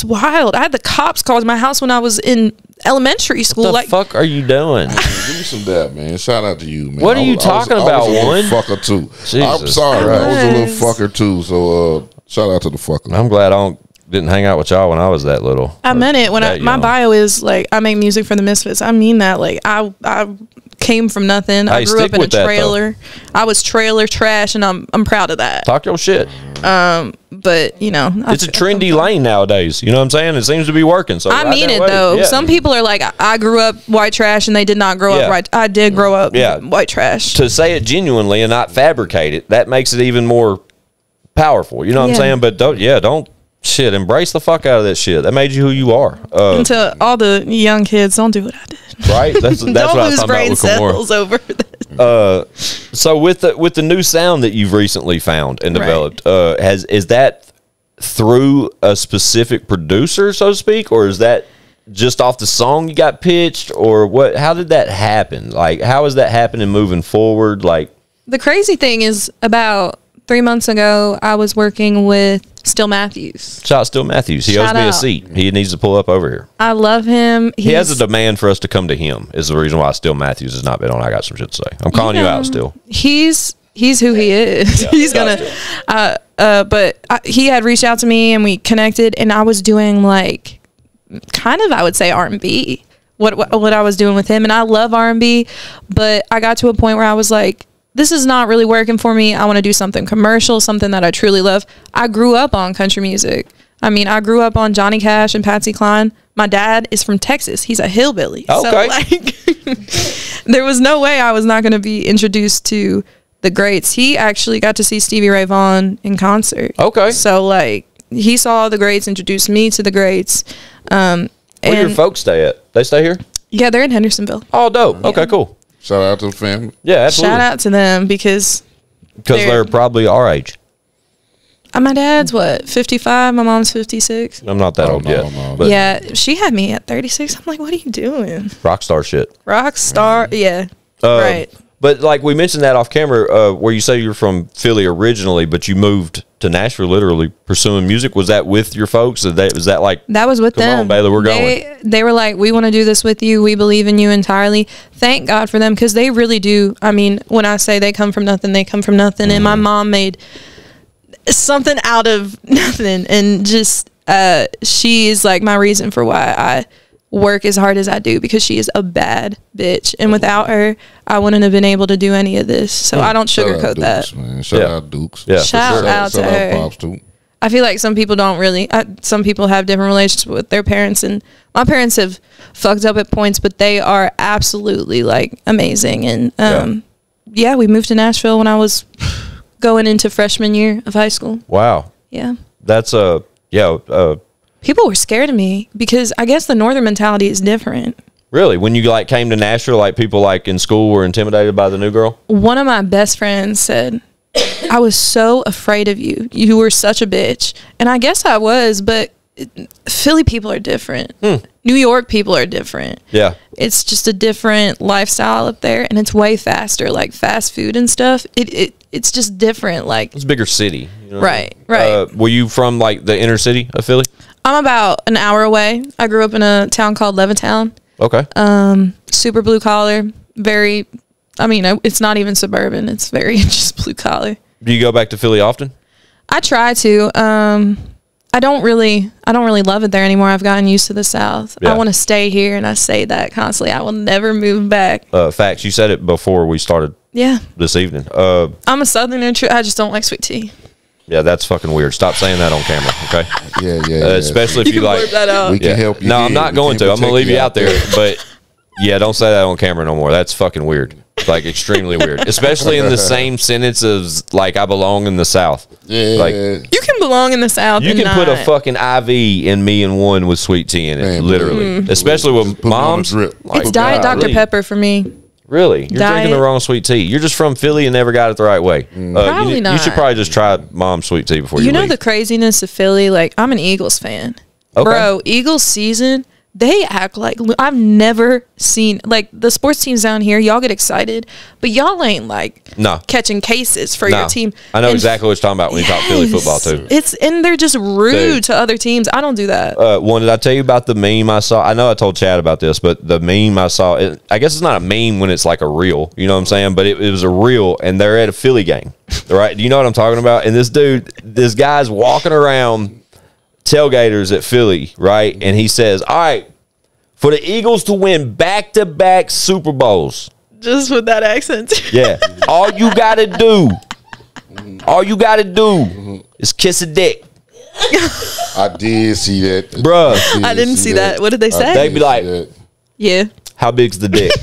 wild. I had the cops call to my house when I was in elementary school. What the fuck are you doing? Give me some dab, man. Shout out to you, man. What are you talking about, I was a one? little fucker too. Jesus. I'm sorry, I was a little fucker too. So shout out to the fucker. I'm glad I didn't hang out with y'all when I was that little. I meant it when my bio is like I make music for the Misfits. I mean that. Like I came from nothing. I grew up in a trailer. I was trailer trash, and I'm proud of that. Talk your shit. But you know, it's a trendy lane nowadays. You know what I'm saying? It seems to be working. So I mean it though. Yeah. Some people are like, I grew up white trash, and they did not grow up right. I did grow up white trash. To say it genuinely and not fabricate it, that makes it even more powerful. You know what I'm saying? But don't. Shit, embrace the fuck out of that shit. That made you who you are. And to all the young kids, don't do what I did. Right? That's what I was talking about with cells over this. So with the new sound that you've recently found and developed, is that through a specific producer, so to speak, or is that just off the song you got pitched, or what? How did that happen? Like, how is that happening moving forward? Like, the crazy thing is, about 3 months ago, I was working with Still Matthews. Shout out Still Matthews. He owes me a seat. He needs to pull up over here. I love him. He has a demand for us to come to him. Is the reason why Still Matthews has not been on. I got some shit to say. I'm calling you out still. He's who he is. Yeah, he's gonna. He had reached out to me and we connected, and I was doing like, kind of, I would say R&B. What I was doing with him, and I love R&B, but I got to a point where I was like, this is not really working for me. I want to do something commercial, something that I truly love. I grew up on country music. I mean, I grew up on Johnny Cash and Patsy Cline. My dad is from Texas. He's a hillbilly. Okay. So, like, there was no way I was not going to be introduced to the greats. He actually got to see Stevie Ray Vaughan in concert. Okay. So, like, he saw the greats, introduced me to the greats. Where do your folks stay at? They stay here? Yeah, they're in Hendersonville. Oh, dope. Okay, cool. Shout out to the family. Yeah, absolutely. Shout out to them because they're probably our age. My dad's 55, my mom's 56. I'm not that old yet. No. But yeah, she had me at 36. I'm like, what are you doing? Rock star shit. Rock star, yeah. Right. But like we mentioned that off camera, where you say you're from Philly originally, but you moved to Nashville literally pursuing music. Was that with your folks? Was that like, that was with them? Come on, Bailey, we're going. They were like, we want to do this with you. We believe in you entirely. Thank God for them, because they really do. I mean, when I say they come from nothing, they come from nothing. And my mom made something out of nothing, and just she is like my reason for why I work as hard as I do, because she is a bad bitch, and without her I wouldn't have been able to do any of this. So I don't sugarcoat that. Shout out Dukes. Yeah, shout out to her. Pops too. I feel like some people don't really. Some people have different relationships with their parents, and my parents have fucked up at points, but they are absolutely like amazing. And yeah, we moved to Nashville when I was going into freshman year of high school. Wow. Yeah. That's people were scared of me because I guess the northern mentality is different. Really? When you like came to Nashville, like people like in school were intimidated by the new girl? One of my best friends said, I was so afraid of you. You were such a bitch. And I guess I was, but Philly people are different. New York people are different. Yeah. It's just a different lifestyle up there, and it's way faster, like fast food and stuff. It's just different. Like, it's a bigger city. You know? Right. Were you from like the inner city of Philly? I'm about an hour away. I grew up in a town called Levittown. Okay. Super blue collar. Very, I mean, it's not even suburban. It's very just blue collar. Do you go back to Philly often? I try to. I don't really love it there anymore. I've gotten used to the South. Yeah. I want to stay here, and I say that constantly. I will never move back. Facts. You said it before we started. Yeah. This evening. I'm a Southerner. I just don't like sweet tea. Yeah, that's fucking weird. Stop saying that on camera, okay? Yeah. Especially if you like. That out. We can help you. No, I'm not going to. I'm gonna leave you out there. But yeah, don't say that on camera no more. That's fucking weird. Like extremely weird. Especially in the same sentence as like I belong in the South. Yeah. Like you can belong in the South. You can put a fucking IV in me and one with sweet tea in it. Man, literally. Especially with moms. It's Diet Dr. Pepper for me. Really? You're drinking the wrong sweet tea. You're just from Philly and never got it the right way. Probably not. You should probably just try mom's sweet tea before you leave. You know the craziness of Philly? Like, I'm an Eagles fan. Okay. Bro, Eagles season, they act like I've never seen, like, the sports teams down here, y'all get excited, but y'all ain't like catching cases for your team. I know exactly what you're talking about when you talk Philly football too. And they're just rude to other teams. I don't do that. Did I tell you about the meme I saw? I know I told Chad about this, but the meme I saw, I guess it's not a meme when it's like a reel, you know what I'm saying? But it was a reel, and they're at a Philly game, right? Do you know what I'm talking about? And this guy's walking around tailgaters at Philly, right? And he says, all right, for the Eagles to win back-to-back Super Bowls. Just with that accent. Yeah. All you got to do is kiss a dick. I did see that. Bruh. I didn't see that. What did they say? They'd be like, yeah. How big's the dick?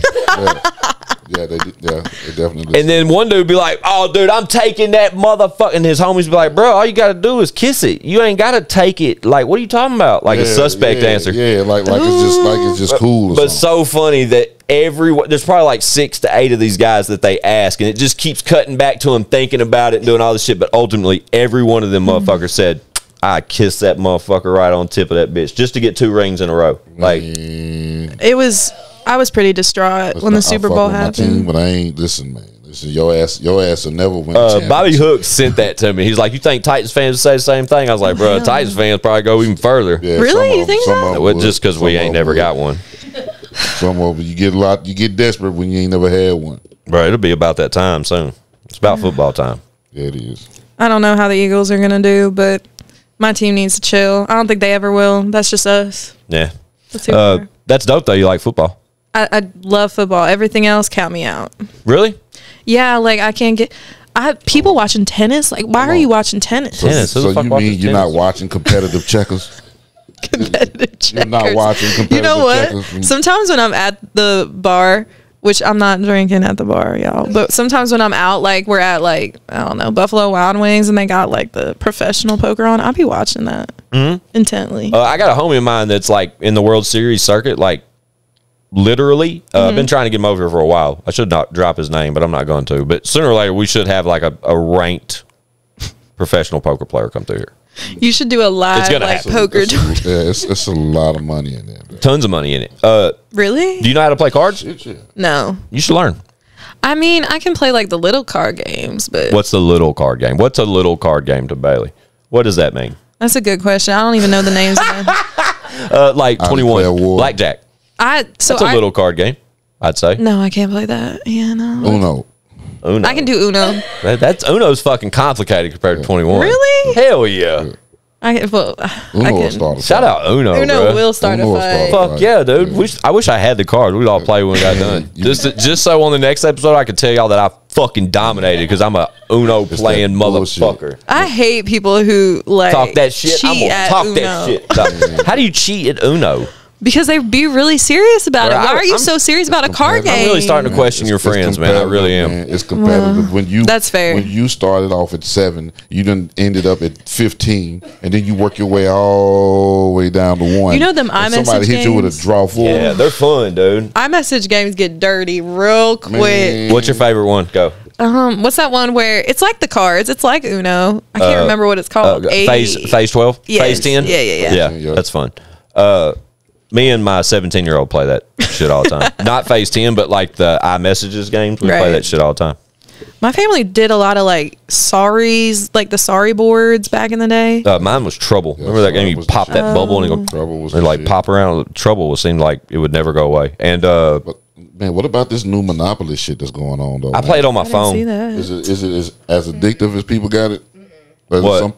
Yeah, they definitely. And then one dude be like, "Oh, dude, I'm taking that motherfucker." And his homies be like, "Bro, all you got to do is kiss it. You ain't got to take it. Like, what are you talking about? Like a suspect answer. Yeah, like it's just cool. But so funny that there's probably like 6 to 8 of these guys that they ask, and it just keeps cutting back to them thinking about it and doing all this shit. But ultimately, every one of them motherfuckers said, "I kissed that motherfucker right on the tip of that bitch just to get 2 rings in a row." Like, I was pretty distraught when the Super Bowl happened. Team, but I ain't listen, man. Listen, your ass will never win. Bobby Hook sent that to me. He's like, "You think Titans fans say the same thing?" I was like, "Bro, Titans fans probably go even further." Yeah, really? You think that? Well, just because we ain't never got one. Some of you get desperate when you ain't never had one. Bro, it'll be about that time soon. It's about football time. Yeah, it is. I don't know how the Eagles are gonna do, but my team needs to chill. I don't think they ever will. That's just us. Yeah. That's that's dope though. You like football? I love football. Everything else, count me out. Really? Yeah, like I can't get. People watching tennis. Like, why are you watching tennis? So you mean you're not watching competitive checkers? Competitive checkers. You're not watching competitive You know what? checkers. Sometimes when I'm at the bar, which I'm not drinking at the bar, y'all, but sometimes when I'm out, like we're at like, I don't know, Buffalo Wild Wings, and they got like the professional poker on, I'll be watching that intently. I got a homie of mine that's like in the World Series circuit, like literally. I've been trying to get him over here for a while. I should not drop his name, but I'm not going to. But sooner or later, we should have like a ranked professional poker player come through here. You should do a live like poker. It's a lot of money in there. Tons of money in it. Really? Do you know how to play cards? No. You should learn. I mean, I can play like the little card games, but What's the little card game? What's a little card game to Bailey? What does that mean? that's a good question. I don't even know the names of them. Like 21 blackjack. That's a little card game, I'd say. No, I can't play that. Yeah, no. Uno. I can do Uno. That's Uno's fucking complicated compared to 21. Really? Hell yeah. Shout out Uno. Uno bro. will start a fight. Fuck yeah, dude. I wish I had the card. We'd all play when we got done. Just so on the next episode I could tell y'all that I fucking dominated because I'm a Uno playing motherfucker. I hate people who like talk that shit. I'm gonna talk Uno. that shit. How do you cheat at Uno? Because they be really serious about it. Why are you so serious about a card game? I'm really starting to question your friends, man. I really am. Man. It's competitive. That's fair. When you started off at 7, you done ended up at 15, and then you work your way all the way down to 1. You know them iMessage somebody hit you with a draw 4. Yeah, they're fun, dude. iMessage games get dirty real quick. Man. What's your favorite one? Go. What's that one where it's like the cards? It's like Uno. I can't remember what it's called. Phase 12? Yes. Phase 10? Yeah. That's fun. Me and my 17-year-old play that shit all the time. Not Phase 10, but like the iMessages games. We play that shit all the time. My family did a lot of like sorries, like the sorry boards back in the day. Mine was Trouble. Remember that game? You pop that bubble and it like pop around. Trouble seemed like it would never go away. And man, what about this new Monopoly shit that's going on though? I play it on my phone. See that. Is it as addictive as people got it?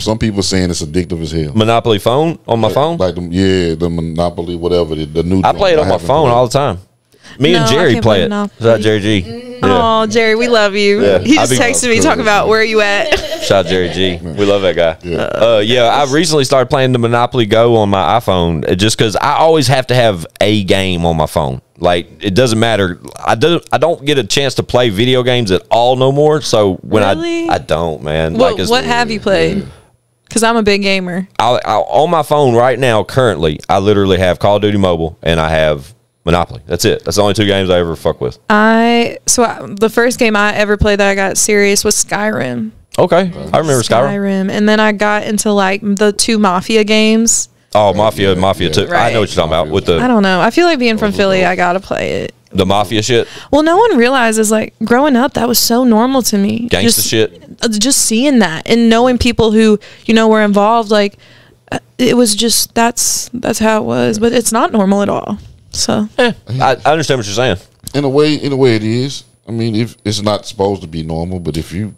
Some people saying it's addictive as hell. Monopoly phone on my phone? Like the Monopoly, whatever. The new. I play it on my phone all the time. Me and Jerry play it. Is that Jerry G? Yeah. Oh, Jerry, we love you. Yeah. He just texted me talking about where you at. Shout out Jerry G. We love that guy. Yeah. I recently started playing the Monopoly Go on my iPhone just because I always have to have a game on my phone. Like, it doesn't matter. I don't get a chance to play video games at all no more. So when I don't, man. What have you played? Because I'm a big gamer. On my phone right now, currently, I literally have Call of Duty Mobile and I have Monopoly. That's it. That's the only 2 games I ever fuck with. The first game I ever played that I got serious was Skyrim. Okay, I remember Skyrim. And then I got into like the 2 Mafia games. Oh, Mafia 2. Right. I know what you're talking about with I the don't know. I feel like being from Philly, I gotta play it. Mafia shit, Well, no one realizes like growing up that was so normal to me. gangsta shit. Just seeing that and knowing people who were involved, like it was just that's how it was. But it's not normal at all. So I understand what you're saying. In a way it is. I mean, if it's not supposed to be normal, but if you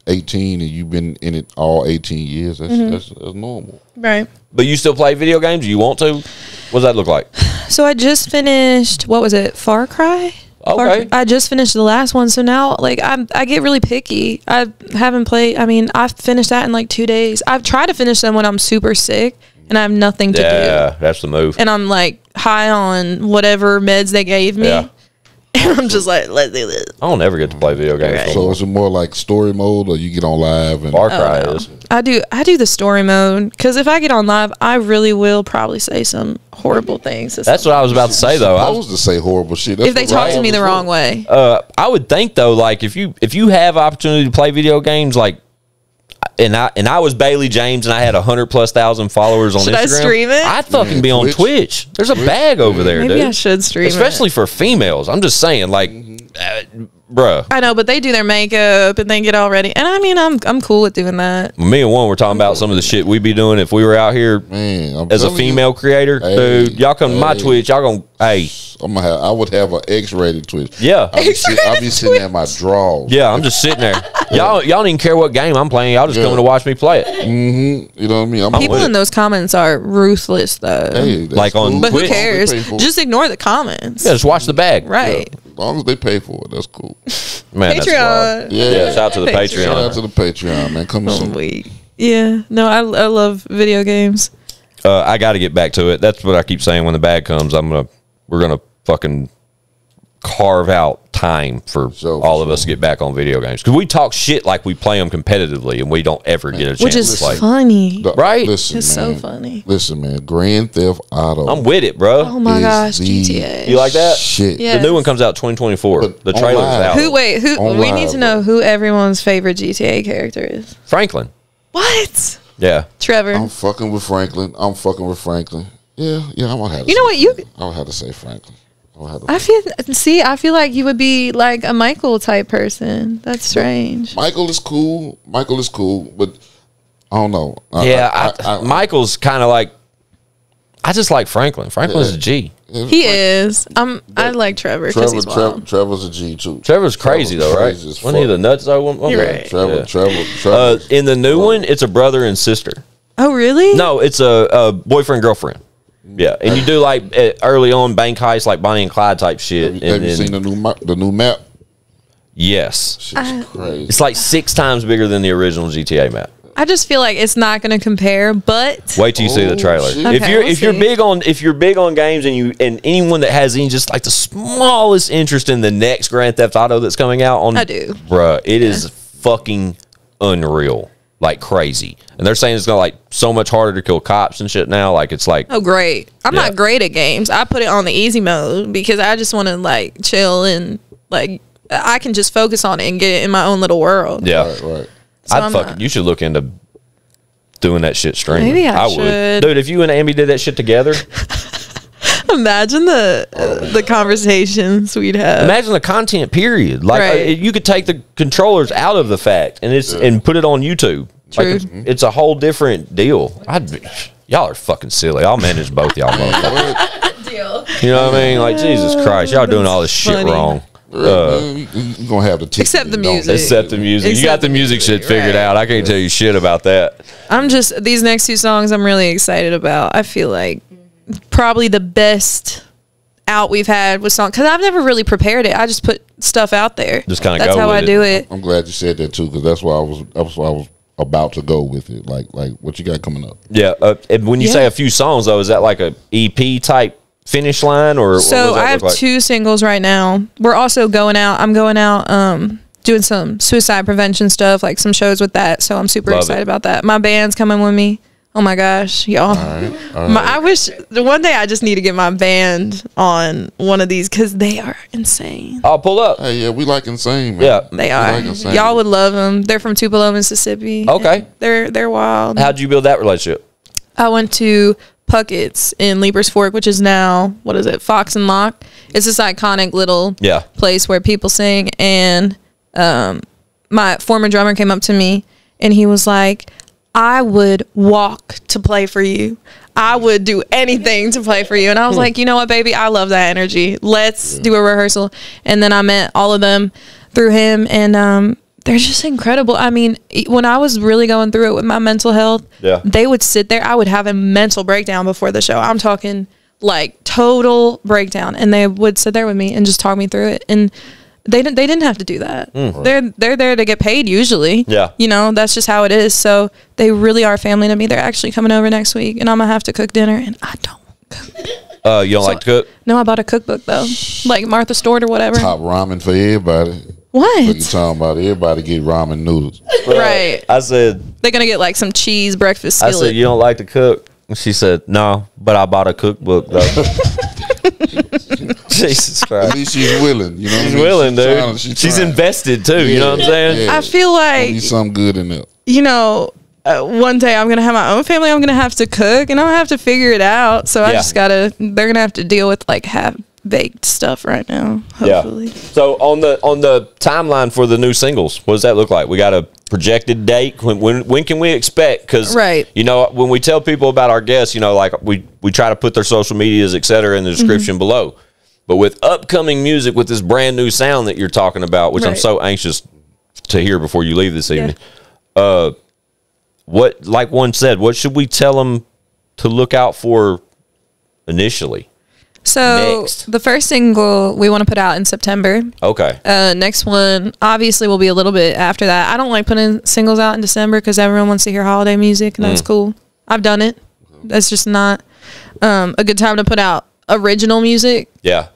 18 and you've been in it all 18 years, that's normal. right. But you still play video games? You want to? What does that look like? So I just finished, what was it, Far Cry? Okay. I just finished the last one, so now like I get really picky. I haven't played. I mean, I finished that in like 2 days. I've tried to finish them when I'm super sick and I have nothing to do. Yeah, that's the move. And I'm like high on whatever meds they gave me. Yeah. And I'm just like, let's do this. I don't ever get to play video games. So is it more like story mode, or you get on live and Far Cry is. I do the story mode because if I get on live, I really will probably say some horrible things. That's what I was about to say, though. supposed to say horrible shit. That's if they what talk to Ryan me the was wrong for. way. I would think though, like if you have opportunity to play video games, like, and I was Bailey James and I had 100,000+ followers on Should Instagram. I stream it? I'd fucking be on Twitch. Twitch. There's a bag over there, Maybe dude. I should stream especially it. for females. I'm just saying, like, bruh. I know, but they do their makeup and they get all ready. And I mean, I'm cool with doing that. Me and one were talking about some of the shit we'd be doing if we were out here Man, I'm as a telling female creator. Hey, dude, y'all come to my hey. Twitch. Y'all gonna, hey, I would have an X-rated Twitch. yeah. I'll be sitting at my drawers. Yeah, I'm just sitting there. Y'all don't even care what game I'm playing. Y'all just coming to watch me play it. You know what I mean? I'm People with in it. those comments are ruthless, though. Hey, that's Like on cool. But who Twitch. cares? They pay for it. Just ignore the comments. Yeah, just watch the bag. Right. As long as they pay for it, that's cool. Man, that's Patreon. wild. Yeah, shout out to the Patreon. Shout out Patreon. to the Patreon, man. Come soon. Wait. Yeah. No, I love video games. I got to get back to it. That's what I keep saying. When the bag comes, we're gonna fucking carve out time for So, all of us to get back on video games because we talk shit like we play them competitively and we don't ever get a chance Which is to play. funny. Right? Listen, It's man. so funny. Listen, man. Grand Theft Auto. I'm with it, bro. Oh my is gosh, the GTA. You like that? Shit. Yeah. The new one comes out 2024. But The trailer's online. out. Who? We Online, need to know who everyone's favorite GTA character is. Franklin. What? Yeah. Trevor. I'm fucking with Franklin. Yeah, I'm gonna have to. You know what? You. I would have to say Franklin. I feel like you would be like a Michael type person. That's strange. Michael is cool, but I don't know. Michael's kind of like. I just like Franklin. Franklin's a G. He is. I like Trevor because he's wild. Trevor's a G too. Trevor's crazy though, right? Crazy as Wasn't he fuck. the nuts though? One You're day? right. Trevor. Yeah. In the new one, it's a brother and sister. Oh really? No, it's a boyfriend girlfriend. Yeah, and you do like early on bank heist, like Bonnie and Clyde type shit. Have you seen the new map? Yes, Shit's crazy. it's like 6 times bigger than the original GTA map. I just feel like it's not going to compare. But Wait till you see the trailer. shit. Okay, we'll if you're see. big on games and anyone that has any just like the smallest interest in the next Grand Theft Auto that's coming out on, I do. bruh, it is fucking unreal, like crazy. And they're saying it's gonna like so much harder to kill cops and shit now. Like it's like oh great, I'm Yeah. not great at games. I put it on the easy mode because I just want to like chill and like I can just focus on it and get it in my own little world. yeah. Right. So I'd I'm fucking. not- You should look into doing that shit streaming. Maybe I would, should. dude. If you and Amy did that shit together, Imagine the conversations we'd have. imagine the content. Period. Like Right. you could take the controllers out of the fact and put it on YouTube. True. Like it's a whole different deal. Y'all are fucking silly. I'll manage both y'all. Motherfuckers. Deal. You know what I mean? Like Jesus Christ, y'all doing all this shit funny. wrong. You're gonna have the ticket. Except the don't music. Except the music. You got Except the the music shit music, figured right. out. I can't tell you shit about that. I'm just these next 2 songs I'm really excited about. I feel like probably the best out we've had with song because I've never really prepared it. I just put stuff out there. Just kinda That's go how with I it. do it. I'm glad you said that too, because that's why I was about to go with it. Like what you got coming up? Yeah. And when you Yeah. say a few songs though, is that like a EP type finish line or what So does that I have look like? 2 singles right now. We're also going out. I'm going out doing some suicide prevention stuff, like some shows with that. So I'm super Love excited it. about that. My band's coming with me. Oh my gosh, y'all. All right. I wish one day I just need to get my band on one of these because they are insane. I'll pull up. Hey, yeah, we like Insane, man. Yeah. They We are. like Insane. Y'all would love them. They're from Tupelo, Mississippi. Okay. They're wild. How'd you build that relationship? I went to Puckett's in Leapers Fork, which is now, what is it, Fox and Lock. It's this iconic little place where people sing. And my former drummer came up to me and he was like, I would walk to play for you. I would do anything to play for you. And I was like, you know what, baby? I love that energy. Let's do a rehearsal. And then I met all of them through him. And they're just incredible. I mean, when I was really going through it with my mental health, they would sit there. I would have a mental breakdown before the show. I'm talking like total breakdown. And they would sit there with me and just talk me through it. And they didn't have to do that. They're there to get paid usually. Yeah. You know, that's just how it is. So they really are family to me. They're actually coming over next week and I'm going to have to cook dinner and I don't cook. You don't like to cook? No, I bought a cookbook though. Like Martha Stewart or whatever. Top ramen for everybody. What? What you talking about? Everybody get ramen noodles. Right. I said, they're going to get like some cheese breakfast skillet. I said, you don't like to cook? And she said, no, but I bought a cookbook though. Jesus Christ. At least she's willing. You know what I She's mean? willing, dude. She's She's invested too. You know what I'm saying? I feel like need something good in there. You know, one day I'm gonna have my own family. I'm gonna have to cook, and I'm gonna have to figure it out. So I just gotta. They're gonna have to deal with like half baked stuff right now. Hopefully. Yeah. So on the timeline for the new singles, what does that look like? We got a projected date. When can we expect? Because you know, when we tell people about our guests, you know, like we try to put their social medias, etc., in the description below. But with upcoming music, with this brand new sound that you're talking about, which I'm so anxious to hear before you leave this evening, what, like one said, what should we tell them to look out for initially? So the first single we want to put out in September. Okay. Next one obviously will be a little bit after that. I don't like putting singles out in December because everyone wants to hear holiday music, and that's cool. I've done it. That's just not a good time to put out original music. Yeah.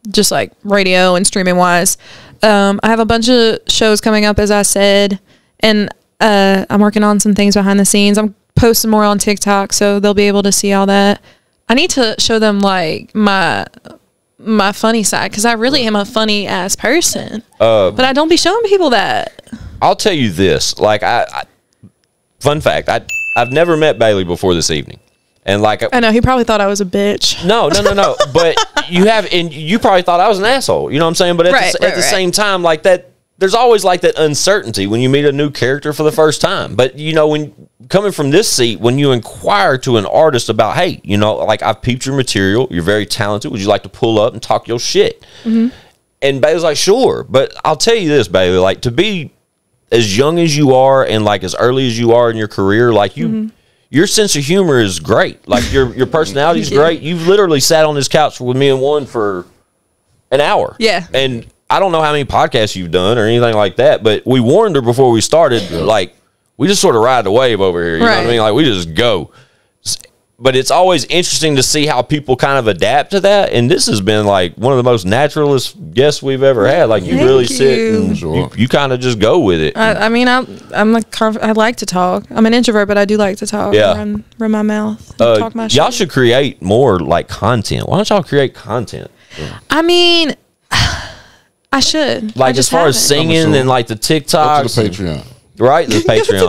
Just like radio and streaming wise. I have a bunch of shows coming up, as I said, and I'm working on some things behind the scenes. I'm posting more on TikTok, so they'll be able to see all that. I need to show them like my funny side because I really am a funny ass person. But I don't be showing people that. I'll tell you this, like fun fact, I've never met Bailey before this evening. And like I know he probably thought I was a bitch. No. But you have, and you probably thought I was an asshole. You know what I'm saying? But at the same time, like that, there's always like that uncertainty when you meet a new character for the first time. But you know, when coming from this seat, when you inquire to an artist about, hey, you know, like I've peeped your material, you're very talented. Would you like to pull up and talk your shit? And Bailey's like, sure. But I'll tell you this, Bailey, like to be as young as you are and like as early as you are in your career, like you. Your sense of humor is great. Like your personality is great. You've literally sat on this couch with me and one for an hour. Yeah. And I don't know how many podcasts you've done or anything like that, but we warned her before we started, like, we just sort of ride the wave over here. You know what I mean? Like, we just go. But it's always interesting to see how people kind of adapt to that. And this has been like one of the most naturalist guests we've ever had. Like you really sit and you kind of just go with it. I mean, I'm like, I like to talk. I'm an introvert, but I do like to talk. Yeah. Run my mouth. Talk my shit. Y'all should create more like content. Why don't y'all create content? I mean, I should. Like as far as singing and like the TikToks. Go to the Patreon. Right? The Patreon.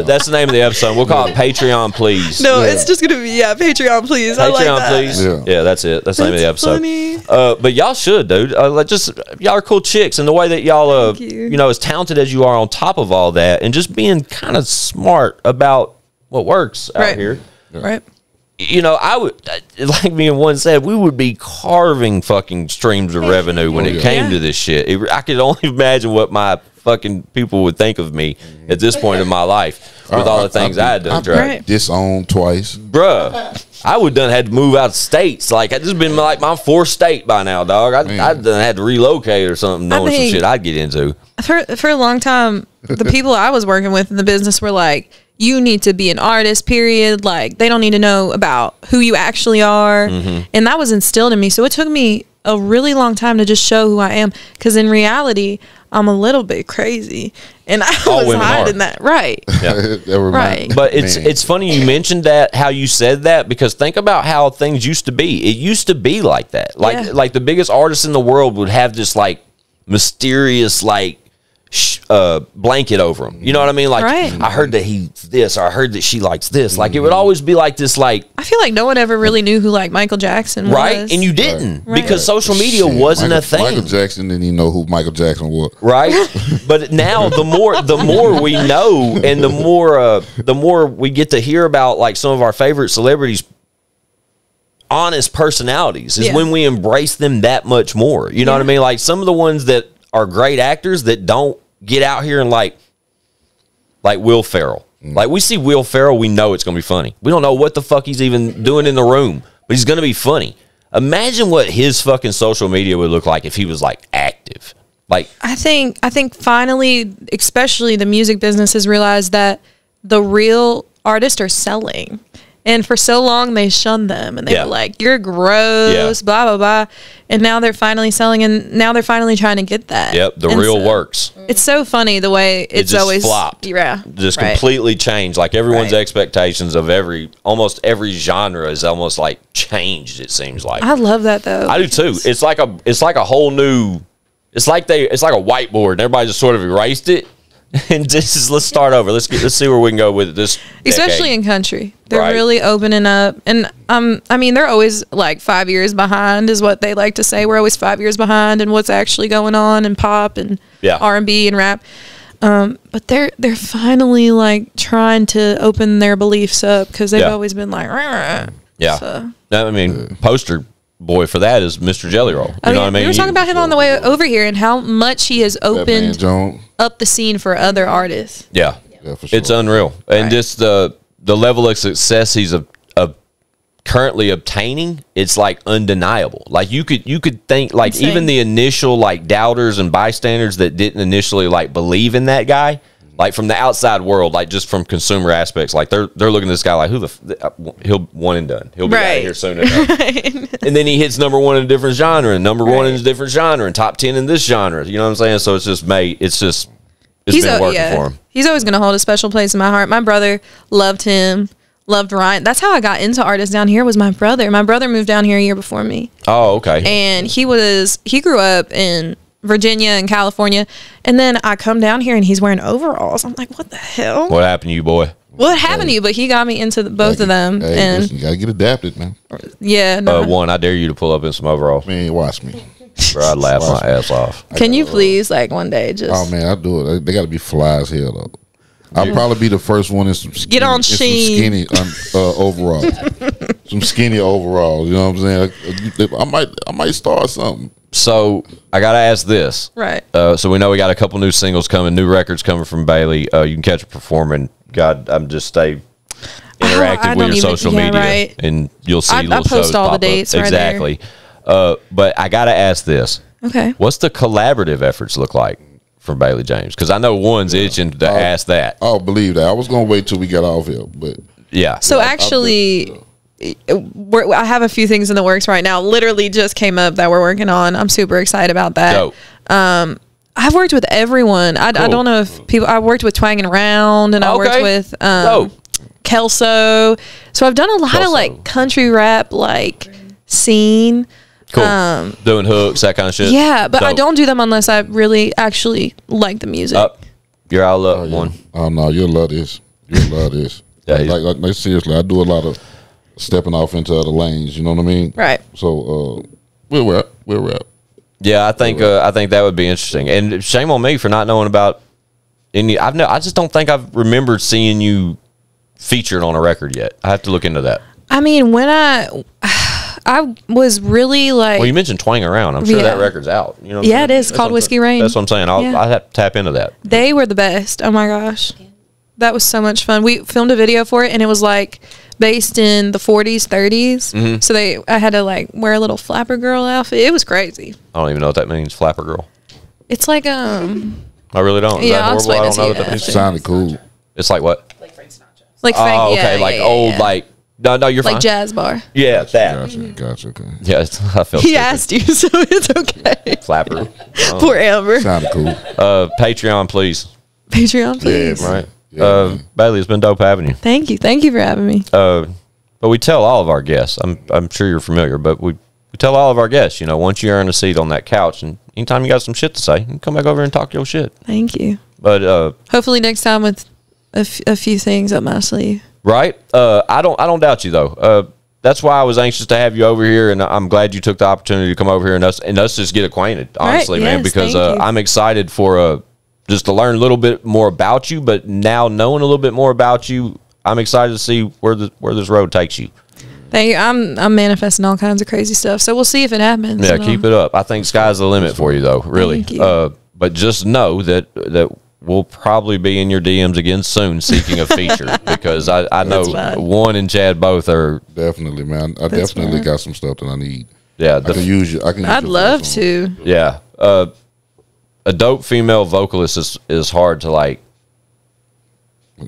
That's the name of the episode. We'll call it Patreon, please. No, it's just going to be, Patreon, please. Patreon, I like that. please. Yeah, that's it. That's the name of the episode. Funny. But y'all should, dude. Like y'all are cool chicks. And the way that y'all, you know, as talented as you are on top of all that and just being kind of smart about what works out here. Right. You know, I would, like me and one said, we would be carving fucking streams of revenue when it came to this shit. I could only imagine what my fucking people would think of me at this point in my life with all the things I had done. I've disowned twice. Bruh, I would done had to move out of states. Like, this has been like my fourth state by now, dog. I done had to relocate or something, knowing some shit I'd get into. For a long time, the people I was working with in the business were like, you need to be an artist, period. Like, they don't need to know about who you actually are. And that was instilled in me. So it took me a really long time to just show who I am, because in reality I'm a little bit crazy, and I was hiding that. Right. Yeah. Right. But it's funny you mentioned that, how you said that, because think about how things used to be. It used to be like that. Like the biggest artists in the world would have this like mysterious like blanket over him. You know what I mean? Like, I heard that he's this, or I heard that she likes this. Like, it would always be like this, like, I feel like no one ever really knew who like Michael Jackson was. Right? And you didn't, because social media wasn't a thing. Michael Jackson didn't even know who Michael Jackson was. Right? But now the more we know, and the more we get to hear about like some of our favorite celebrities' honest personalities is when we embrace them that much more. You know what I mean? Like, some of the ones that are great actors that don't get out here and like Will Ferrell. Like, we see Will Ferrell, we know it's going to be funny. We don't know what the fuck he's even doing in the room, but he's going to be funny. Imagine what his fucking social media would look like if he was like active. Like, I think finally, especially the music business has realized that the real artists are selling. And for so long, they shunned them, and they were like, "You're gross," blah blah blah. And now they're finally selling, and now they're finally trying to get that. Yep, the real works. It's so funny the way it's always flopped. Yeah, just completely changed. Like, everyone's expectations of almost every genre is almost like changed. It seems like. I love that though. I do too. It's like a whole new. It's like a whiteboard, and everybody just sort of erased it. And let's start over. Let's see where we can go with it. This especially decade. In country, they're really opening up, and I mean, they're always like 5 years behind, is what they like to say. We're always 5 years behind in what's actually going on in pop and R&B and rap. But they're finally like trying to open their beliefs up, because they've always been like, So. I mean, poster boy for that is Mr. Jelly Roll. You know what I mean? We were talking about him on the way over here, and how much he has opened up the scene for other artists. Yeah, for sure. It's unreal. And just the level of success he's currently obtaining, it's like undeniable. Like, you could think like even the initial like doubters and bystanders that didn't initially like believe in that guy, like from the outside world, like just from consumer aspects, like they're looking at this guy like, he'll one and done. He'll be out of here soon enough. And then he hits number one in a different genre, and number one in a different genre, and top 10 in this genre. You know what I'm saying? So it's just it's been working for him. He's always going to hold a special place in my heart. My brother loved him, loved Ryan. That's how I got into artists down here, was my brother. My brother moved down here a year before me. Oh, okay. And he grew up in Virginia and California, and then I come down here and he's wearing overalls. I'm like, what the hell? What happened to you, boy? What happened to you? But he got me into both of them. And listen, you gotta get adapted, man. Yeah. No. One, I dare you to pull up in some overalls. Man, watch me. Bro, I'd laugh my ass off. Can you please, like, one day just? Oh man, I do it. They gotta be fly as hell though. I'll probably be the first one in some skinny overalls. Some skinny overalls. You know what I'm saying? I might start something. So I gotta ask this, right? So we know we got a couple new singles coming, new records coming from Bailey. You can catch her performing. God, I'm just stay interactive with your social media, and you'll see. I post all the dates exactly. But I gotta ask this. Okay, what's the collaborative efforts look like from Bailey James? Because I know one's itching to ask that. Oh, believe that. I was gonna wait till we got off here, but yeah. So actually. I have a few things in the works right now. Literally just came up that we're working on. I'm super excited about that. Dope. I've worked with everyone. I don't know if people. I worked with Twang and Round, and I worked with Kelso. So I've done a lot of like country rap like scene. Cool. Doing hooks, that kind of shit. Yeah, but I don't do them unless I really actually like the music. You're out of luck, one. Oh no, you'll love this. You'll love this. Yeah, like seriously, I do a lot of stepping off into other lanes, you know what I mean? Right. So we'll rap. Yeah, I think that would be interesting. And shame on me for not knowing about any. I just don't think I've remembered seeing you featured on a record yet. I have to look into that. I mean, when I was really like, well, you mentioned Twang Around. I'm sure that record's out. You know, it is called Whiskey Rain. That's what I'm saying. I have to tap into that. They were the best. Oh my gosh, that was so much fun. We filmed a video for it, and it was like based in the 40s, 30s. Mm-hmm. So I had to like wear a little flapper girl outfit. It was crazy. I don't even know what that means, flapper girl. It's like I really don't. Is that horrible? I don't know what that means. It sounded cool. It's like what? Like Frank Sinatra. Like Frank, okay, like old, like No, you're fine. Like jazz bar. Yeah, that. Gotcha. Okay. Yeah, I felt He stupid. asked you, so it's okay. Flapper. Poor Amber. Sounded cool. Patreon, please. Patreon, please. Yeah, Right. Yeah, Bailey, it's been dope having you. Thank you. Thank you for having me. But we tell all of our guests, I'm sure you're familiar, but we tell all of our guests, you know, once you earn a seat on that couch, and anytime you got some shit to say, you can come back over and talk your shit. Thank you. But hopefully next time with a few things up my sleeve. right, I don't doubt you though. That's why I was anxious to have you over here, and I'm glad you took the opportunity to come over here and us just get acquainted. Honestly, Right, man, yes, because thank you. I'm excited for just to learn a little bit more about you. But now knowing a little bit more about you, I'm excited to see where this road takes you. Thank you. I'm manifesting all kinds of crazy stuff, so we'll see if it happens. Yeah, keep it up. I think sky's the limit for you, though. Really. Thank you. But just know that we'll probably be in your DMs again soon, seeking a feature, because I know fine. Juan and Chad both are. definitely, man. I definitely got some stuff that I need. Yeah, I can use you. I'd love to. Yeah, a dope female vocalist is hard to like.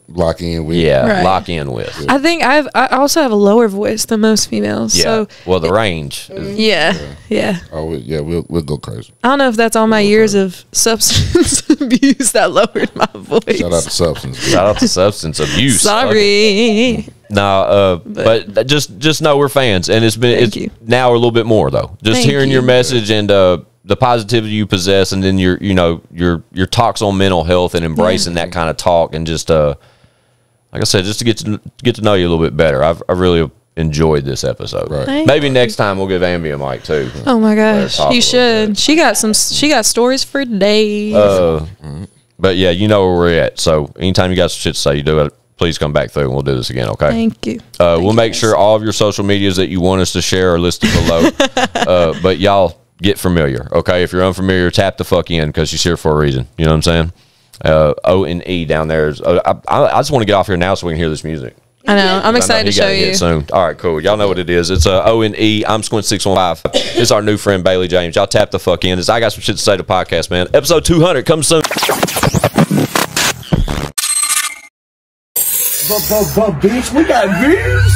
lock in with. Yeah, Right. lock in with. I think I also have a lower voice than most females. Yeah. So Well, the range. Is, yeah. Oh yeah, we'll go crazy. I don't know if that's all my years of substance abuse that lowered my voice. Shout out to Substance. shout out to substance abuse. Sorry. No, but just know we're fans, and it's Thank you. now a little bit more though. Just Thank hearing you. your message and the positivity you possess, and then your talks on mental health and embracing that kind of talk, and just like I said, just to get to know you a little bit better. I've really enjoyed this episode. Right. Thank Maybe next time we'll give Ambi a mic too. Oh my gosh, talk a you little should. She got stories for days. But yeah, you know where we're at. So anytime you got some shit to say, you do it. Please come back through and we'll do this again. Okay. Thank you. We'll make sure all of your social medias that you want us to share are listed below. But y'all get familiar, okay? If you're unfamiliar, tap the fuck in, because she's here for a reason. You know what I'm saying? O and E down there is. I just want to get off here now so we can hear this music. I know. I'm excited to show He gotta you. hit soon. All right, cool. Y'all know what it is. It's O and E. I'm Squint615. This is our new friend Bailey James. Y'all tap the fuck in. I got some shit to say to podcast, man. Episode 200 comes soon. Bitch, we got views.